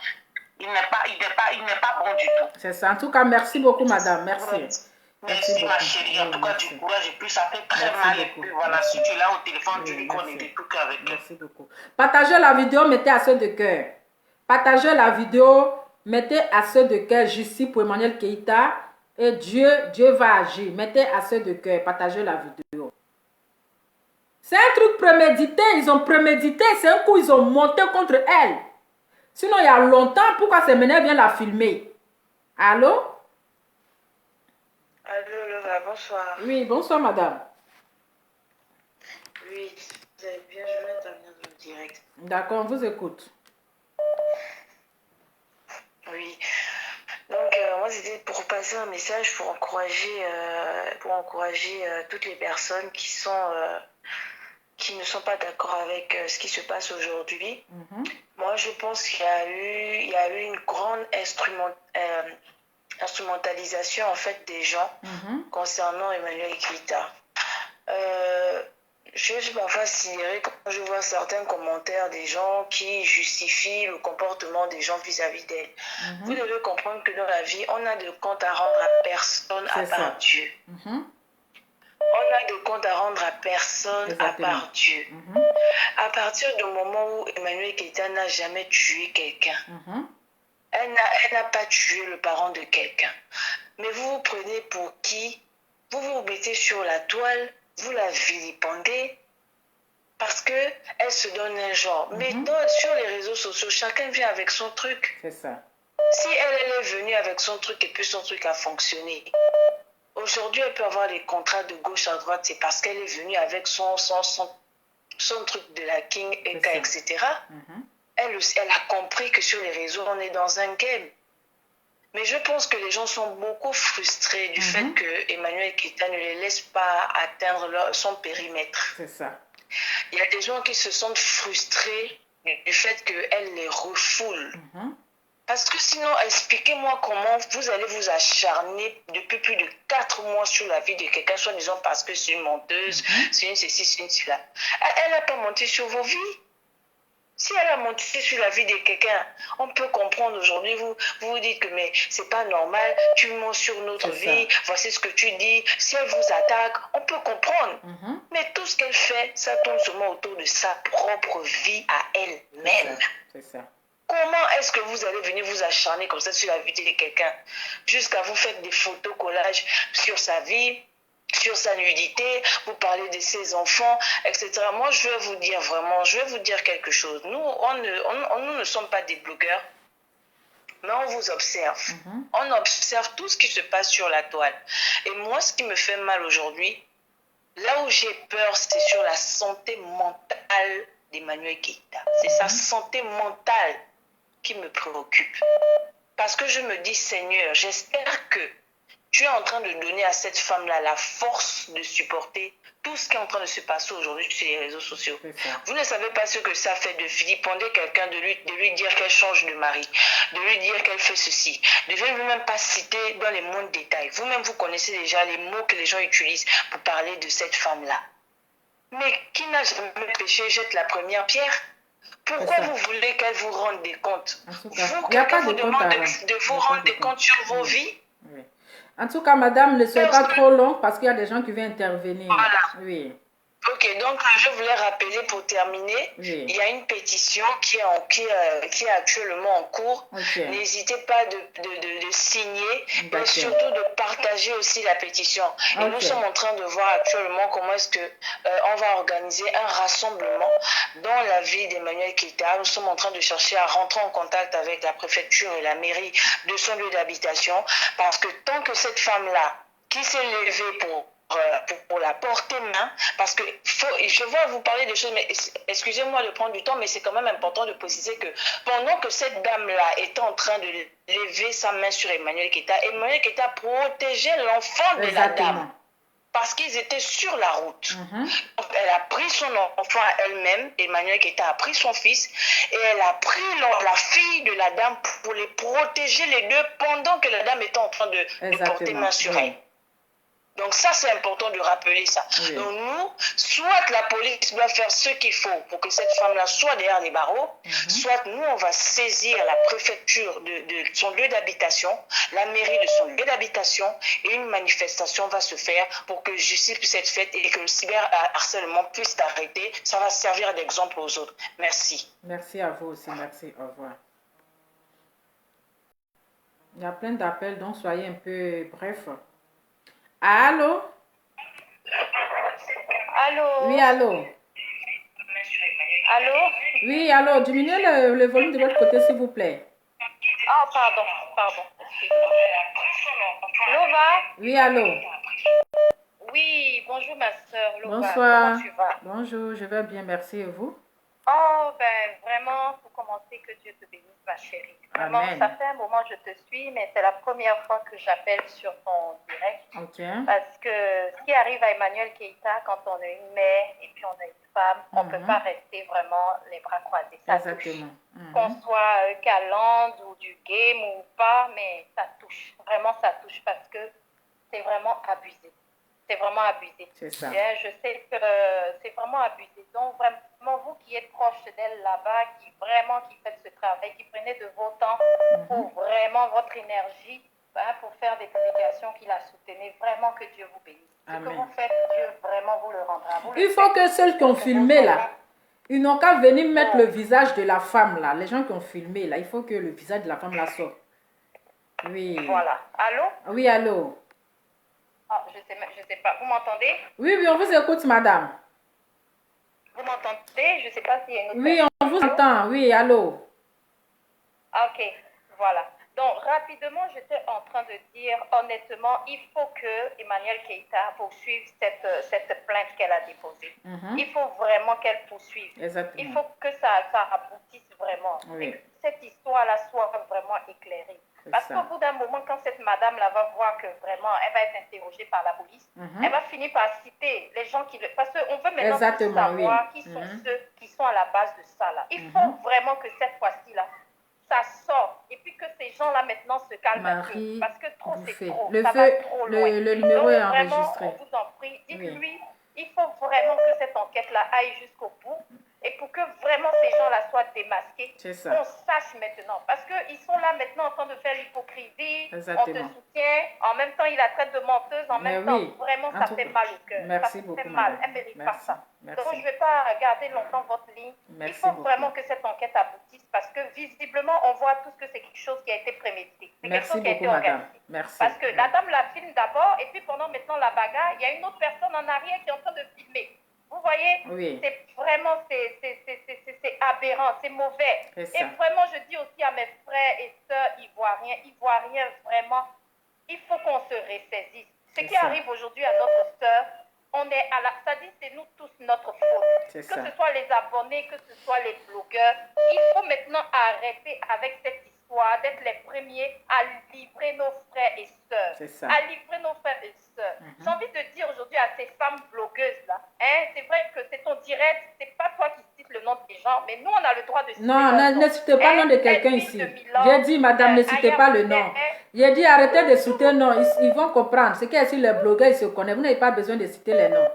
il n'est pas bon du tout. C'est ça. En tout cas, merci beaucoup, madame. Merci. Merci ma beaucoup. chérie. En Oui, tout cas, merci. du courage. Et puis, ça fait très Merci mal. Et beaucoup. puis, voilà, Merci. si tu l'as au téléphone, tu Oui, dis qu'on merci. n'était plus qu'avec elle. Merci beaucoup. Partagez la vidéo, mettez à ceux de cœur. Partagez la vidéo, mettez à ceux de cœur, Jussi pour Emmanuel Keïta. Et Dieu va agir. Mettez à ceux de cœur, partagez la vidéo. C'est un truc prémédité, ils ont prémédité. C'est un coup, ils ont monté contre elle. Sinon, il y a longtemps, pourquoi ces ménères viennent la filmer? Allô? Allô, Lova, bonsoir. Oui, bonsoir, madame. Oui, vous allez bien, je vais intervenir dans le direct. D'accord, on vous écoute. Oui, donc moi c'était pour passer un message pour encourager toutes les personnes qui ne sont pas d'accord avec ce qui se passe aujourd'hui. Moi, je pense qu'il y a eu une grande instrumentalisation en fait des gens concernant Emmanuel Keïta. Je suis parfois sidérée quand je vois certains commentaires des gens qui justifient le comportement des gens vis-à-vis d'elle. Vous devez comprendre que dans la vie, on a de comptes à rendre à personne à part Dieu. On a de comptes à rendre à personne à part Dieu. À partir du moment où Emmanuel Keïta n'a jamais tué quelqu'un, elle n'a pas tué le parent de quelqu'un. Mais vous vous prenez pour qui? Vous vous mettez sur la toile, vous la vilipendez parce qu'elle se donne un genre. Mais sur les réseaux sociaux, chacun vient avec son truc. C'est ça. Si elle est venue avec son truc et puis son truc a fonctionné, aujourd'hui elle peut avoir des contrats de gauche à droite, c'est parce qu'elle est venue avec son truc de la King, etc. Elle a compris que sur les réseaux, on est dans un game. Mais je pense que les gens sont beaucoup frustrés du fait que Emmanuel Keïta ne les laisse pas atteindre son périmètre. C'est ça. Il y a des gens qui se sentent frustrés du fait qu'elle les refoule. Parce que sinon, expliquez-moi comment vous allez vous acharner depuis plus de 4 mois sur la vie de quelqu'un, soit disant parce que c'est une menteuse, c'est une ceci, c'est une cela. Elle n'a pas menti sur vos vies. Si elle a monté sur la vie de quelqu'un, on peut comprendre aujourd'hui, vous vous dites que mais c'est pas normal, tu mens sur notre vie, voici ce que tu dis. Si elle vous attaque, on peut comprendre. Mais tout ce qu'elle fait, ça tourne seulement autour de sa propre vie à elle-même. C'est ça. Comment est-ce que vous allez venir vous acharner comme ça sur la vie de quelqu'un jusqu'à vous faire des photos collages sur sa vie, sur sa nudité, vous parlez de ses enfants, etc. Moi, je vais vous dire vraiment, je vais vous dire quelque chose. Nous ne sommes pas des blogueurs, mais on vous observe. On observe tout ce qui se passe sur la toile. Et moi, ce qui me fait mal aujourd'hui, là où j'ai peur, c'est sur la santé mentale d'Emmanuel Keïta. C'est sa santé mentale qui me préoccupe. Parce que je me dis, Seigneur, j'espère que tu es en train de donner à cette femme-là la force de supporter tout ce qui est en train de se passer aujourd'hui sur les réseaux sociaux. Vous ne savez pas ce que ça fait de vilipender quelqu'un, de lui dire qu'elle change de mari, de lui dire qu'elle fait ceci. Je ne vais même pas citer dans les moindres détails. Vous-même, vous connaissez déjà les mots que les gens utilisent pour parler de cette femme-là. Mais qui n'a jamais péché jette la première pierre. Pourquoi vous voulez qu'elle vous rende des comptes? Quelqu'un vous demande de vous rendre des comptes sur vos vies? Oui. En tout cas, madame, ne soyez pas trop long parce qu'il y a des gens qui viennent intervenir. Voilà. Oui. Ok, donc je voulais rappeler pour terminer, il y a une pétition qui est actuellement en cours. N'hésitez pas de signer, mais surtout de partager aussi la pétition. Et nous sommes en train de voir actuellement comment est-ce que on va organiser un rassemblement dans la ville d'Emmanuel Keïta. Nous sommes en train de chercher à rentrer en contact avec la préfecture et la mairie de son lieu d'habitation, parce que tant que cette femme-là, qui s'est levée pour la porter main, parce que je vais vous parler de choses, mais excusez-moi de prendre du temps, mais c'est quand même important de préciser que pendant que cette dame-là était en train de lever sa main sur Emmanuel Keïta protégeait l'enfant de la dame. Parce qu'ils étaient sur la route. Donc, elle a pris son enfant à elle-même, Emmanuel Keïta a pris son fils, et elle a pris la fille de la dame pour les protéger les deux pendant que la dame était en train de porter main sur elle. Donc ça, c'est important de rappeler ça. Oui. Donc nous, soit la police doit faire ce qu'il faut pour que cette femme-là soit derrière les barreaux, soit nous, on va saisir la préfecture de son lieu d'habitation, la mairie de son lieu d'habitation, et une manifestation va se faire pour que justice puisse être faite et que le cyberharcèlement puisse arrêter. Ça va servir d'exemple aux autres. Merci. Merci à vous aussi. Merci. Au revoir. Il y a plein d'appels, donc soyez un peu bref. Allô? Allô? Oui, allô? Allô? Oui, allô? Diminuez le volume de votre côté, s'il vous plaît. Ah, pardon. Excuse-moi. Lova? Oui, allô? Oui, bonjour ma soeur Lova. Bonsoir. Comment tu vas? Bonjour, je vais bien, merci. Et vous? Oh, ben vraiment, pour commencer, que Dieu te bénisse, ma chérie. Vraiment, Amen. ça fait un moment que je te suis, mais c'est la première fois que j'appelle sur ton direct. Ok. Parce que ce qui arrive à Emmanuel Keïta, quand on est une mère et puis on est une femme, on ne peut pas rester vraiment les bras croisés. Ça touche. Exactement. Qu'on soit Calande ou du game ou pas, mais ça touche. Vraiment, ça touche parce que c'est vraiment abusé. C'est vraiment abusé. C'est ça. Bien, je sais que c'est vraiment abusé. Donc, vraiment, vous qui êtes proche d'elle là-bas, qui faites ce travail, qui prenez de vos temps pour vraiment votre énergie, pour faire des publications qui la soutenaient, vraiment que Dieu vous bénisse. Amen. Ce que vous faites, Dieu vraiment vous le rendra. Vous le Il faut faites. que celles qui ont filmé là, ils n'ont qu'à venir mettre le visage de la femme là. Les gens qui ont filmé là, il faut que le visage de la femme là sorte. Oui. Voilà. Allô? Oui, allô? Ah, je sais pas. Vous m'entendez? Oui, oui, on vous écoute, madame. Vous m'entendez? Je sais pas s'il y a une autre Oui, on vous entend. Oui, allô? Ok, voilà. Donc, rapidement, j'étais en train de dire, honnêtement, il faut que Emmanuel Keïta poursuive cette plainte qu'elle a déposée. Il faut vraiment qu'elle poursuive. Exactement. Il faut que ça aboutisse vraiment. Oui. Et que cette histoire-là soit vraiment éclairée. Parce qu'au bout d'un moment, quand cette madame-là va voir que vraiment, elle va être interrogée par la police, elle va finir par citer les gens qui le... Parce qu'on veut maintenant savoir qui sont ceux qui sont à la base de ça, là. Il faut vraiment que cette fois-ci-là, ça sort. Et puis que ces gens-là maintenant se calment un peu. Parce que trop, c'est trop. Ça va trop loin. Le numéro est Donc, enregistré. vraiment, on vous en prie, dites-lui, il faut vraiment que cette enquête-là aille jusqu'au bout. Et pour que vraiment ces gens-là soient démasqués, qu'on sache maintenant. Parce qu'ils sont là maintenant en train de faire l'hypocrisie, on te soutient, en même temps ils la traitent de menteuse, en même temps, vraiment ça fait mal au cœur. Merci ça beaucoup, fait mal, madame. elle ne mérite pas ça. Merci. Donc je ne vais pas garder longtemps votre ligne. Il faut vraiment que cette enquête aboutisse parce que visiblement on voit tous que c'est quelque chose qui a été prémédité. C'est quelque chose qui a été organisé. Merci. Parce que la dame la filme d'abord et puis pendant maintenant la bagarre, il y a une autre personne en arrière qui est en train de filmer. Vous voyez, c'est vraiment, c'est aberrant, c'est mauvais. Et vraiment, je dis aussi à mes frères et sœurs ivoiriens, vraiment, il faut qu'on se ressaisisse. Ce qui arrive aujourd'hui à notre sœur, on est à la, ça dit c'est nous tous notre faute. Que ce soit les abonnés, que ce soit les blogueurs, il faut maintenant arrêter avec cette histoire d'être les premiers à livrer nos frères et sœurs. À livrer nos frères et sœurs. J'ai envie de dire aujourd'hui à ces femmes blogueuses là, c'est vrai que c'est ton direct, c'est pas toi qui cites le nom des gens, mais nous on a le droit de citer. Non, ne citez pas le nom de quelqu'un ici. J'ai dit, madame, ne citez pas le nom. J'ai dit, arrêtez de citer le nom. Ils vont comprendre. C'est que si les blogueurs ils se connaissent, vous n'avez pas besoin de citer les noms.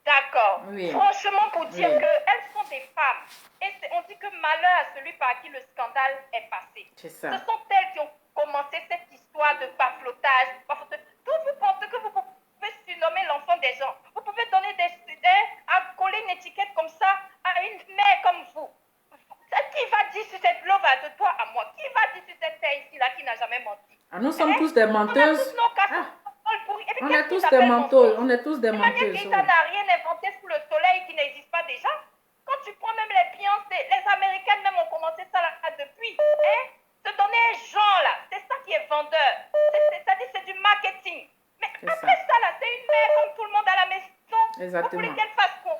D'accord. Franchement, pour dire qu'elles sont des femmes. Et on dit que malheur à celui par qui le scandale est passé. Ce sont elles qui ont commencé cette histoire de baflotage. D'où vous pensez que vous pouvez surnommer l'enfant des gens? Vous pouvez donner à coller une étiquette comme ça à une mère comme vous. Qui va dire sur cette love de toi à moi? Qui va dire sur cette terre ici là qui n'a jamais menti? Nous sommes tous des menteuses. On est tous des menteuses. On est tous des menteuses. Emmanuel Keïta n'a rien inventé sous le soleil qui n'existe pas déjà. Quand tu prends même les Beyoncé, les Américaines même ont commencé ça là depuis. Se donner un genre là, c'est ça qui est vendeur. C'est-à-dire c'est du marketing. Mais après ça là, c'est une mère comme tout le monde à la maison. Exactement. Vous voulez qu'elle fasse quoi?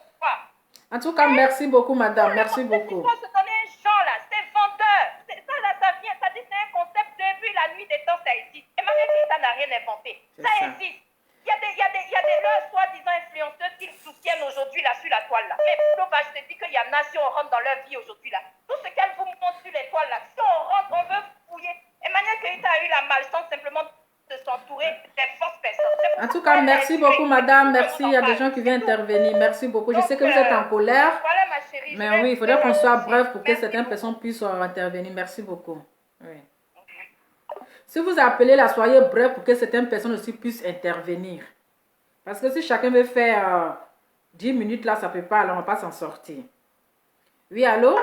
En tout cas, merci beaucoup madame, merci beaucoup. Il faut se donner un genre là, c'est vendeur. Ça là, ça vient, ça dit c'est un concept depuis la nuit des temps, ça existe. Emmanuel Keïta n'a rien inventé. Ça existe. Il y a des leurs soi-disant influenceuses qui soutiennent aujourd'hui là sur la toile là. Mais je te dis qu'il y en a si on rentre dans leur vie aujourd'hui là. Tout ce qu'elles vous montrent sur les toiles là, si on rentre, on veut fouiller. Emmanuel Keïta a eu la malchance simplement de s'entourer des fausses personnes. C'est pour En tout cas, merci beaucoup, madame. Merci. Il y a des gens qui viennent intervenir. Merci beaucoup. Je sais que vous êtes en colère. Voilà, ma chérie. Mais oui, il faudrait qu'on soit bref pour que certaines personnes puissent intervenir. Merci beaucoup. Oui. Si vous appelez là, soyez bref pour que certaines personnes aussi puissent intervenir. Parce que si chacun veut faire 10 minutes là, ça ne peut pas. Alors, on ne va pas s'en sortir. Oui, allô?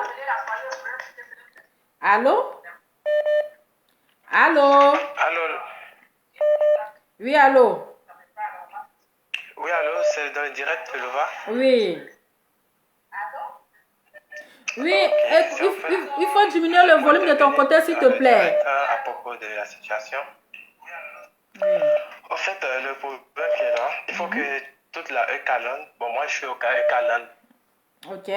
Allô? Allô? Allô? Oui, allô? Oui, allô, c'est dans le direct de Lova? Oui. Oui, il faut diminuer le volume de ton côté, s'il te plaît. À propos de la situation. En fait, le problème qui est là, il faut que toute la ECALAN, bon, moi je suis au cas ECALAN. Ok.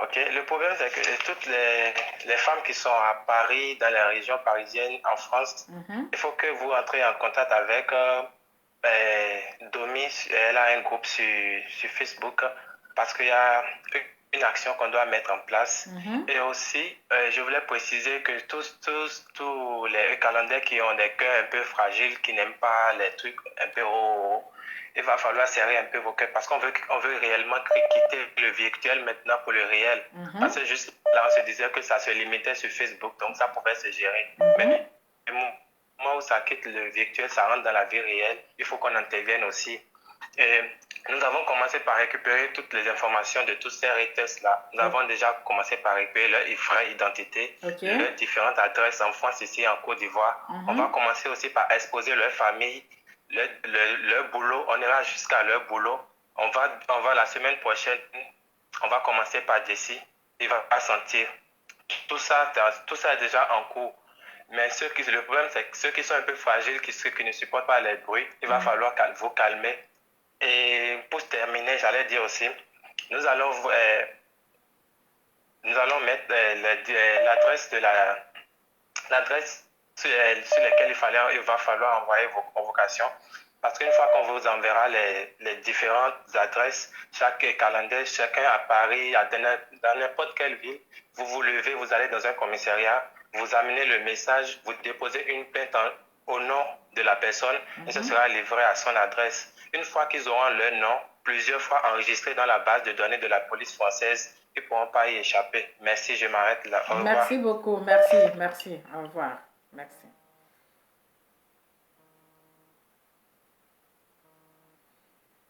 Ok, le problème c'est que toutes les femmes qui sont à Paris, dans les régions parisiennes, en France, il faut que vous entrez en contact avec Domi. Elle a un groupe sur Facebook parce qu'il y a une action qu'on doit mettre en place. Et aussi, je voulais préciser que tous les Calendaires qui ont des cœurs un peu fragiles, qui n'aiment pas les trucs un peu haut, il va falloir serrer un peu vos cœurs parce qu'on veut réellement quitter le virtuel maintenant pour le réel. Parce que juste là, on se disait que ça se limitait sur Facebook, donc ça pouvait se gérer. Mais le moment où ça quitte le virtuel, ça rentre dans la vie réelle, il faut qu'on intervienne aussi. Et nous avons commencé par récupérer toutes les informations de tous ces haters-là. Nous avons déjà commencé par récupérer leur vraie identité, leurs différentes adresses en France, ici en Côte d'Ivoire. On va commencer aussi par exposer leur famille, leur boulot. On ira jusqu'à leur boulot. On va la semaine prochaine, on va commencer par Jessie. Il va pas sentir. Tout ça est déjà en cours. Mais le problème, c'est que ceux qui sont un peu fragiles, ceux qui ne supportent pas les bruits, il va falloir vous calmer. Et pour terminer, j'allais dire aussi, nous allons mettre l'adresse sur laquelle il va falloir envoyer vos convocations. Parce qu'une fois qu'on vous enverra les différentes adresses, chaque calendrier, chacun à Paris, dans n'importe quelle ville, vous vous levez, vous allez dans un commissariat, vous amenez le message, vous déposez une plainte au nom de la personne et ce sera livré à son adresse. Une fois qu'ils auront leur nom, plusieurs fois enregistré dans la base de données de la police française, ils ne pourront pas y échapper. Merci, je m'arrête là. Au revoir. Merci beaucoup. Merci. Au revoir. Merci.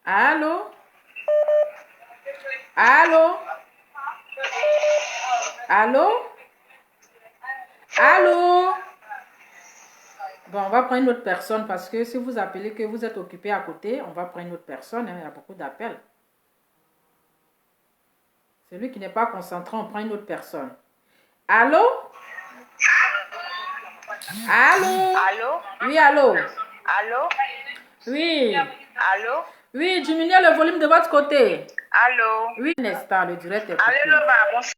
Allô? Allô? Allô? Allô? Bon, on va prendre une autre personne parce que si vous appelez que vous êtes occupé à côté, on va prendre une autre personne. Il y a beaucoup d'appels. Celui qui n'est pas concentré, on prend une autre personne. Allô? Allô? Allô? Oui, allô? Allô? Oui. Allô? Oui, diminuez le volume de votre côté. Allô? Oui, un instant, le direct est coupé. Allô, bonsoir.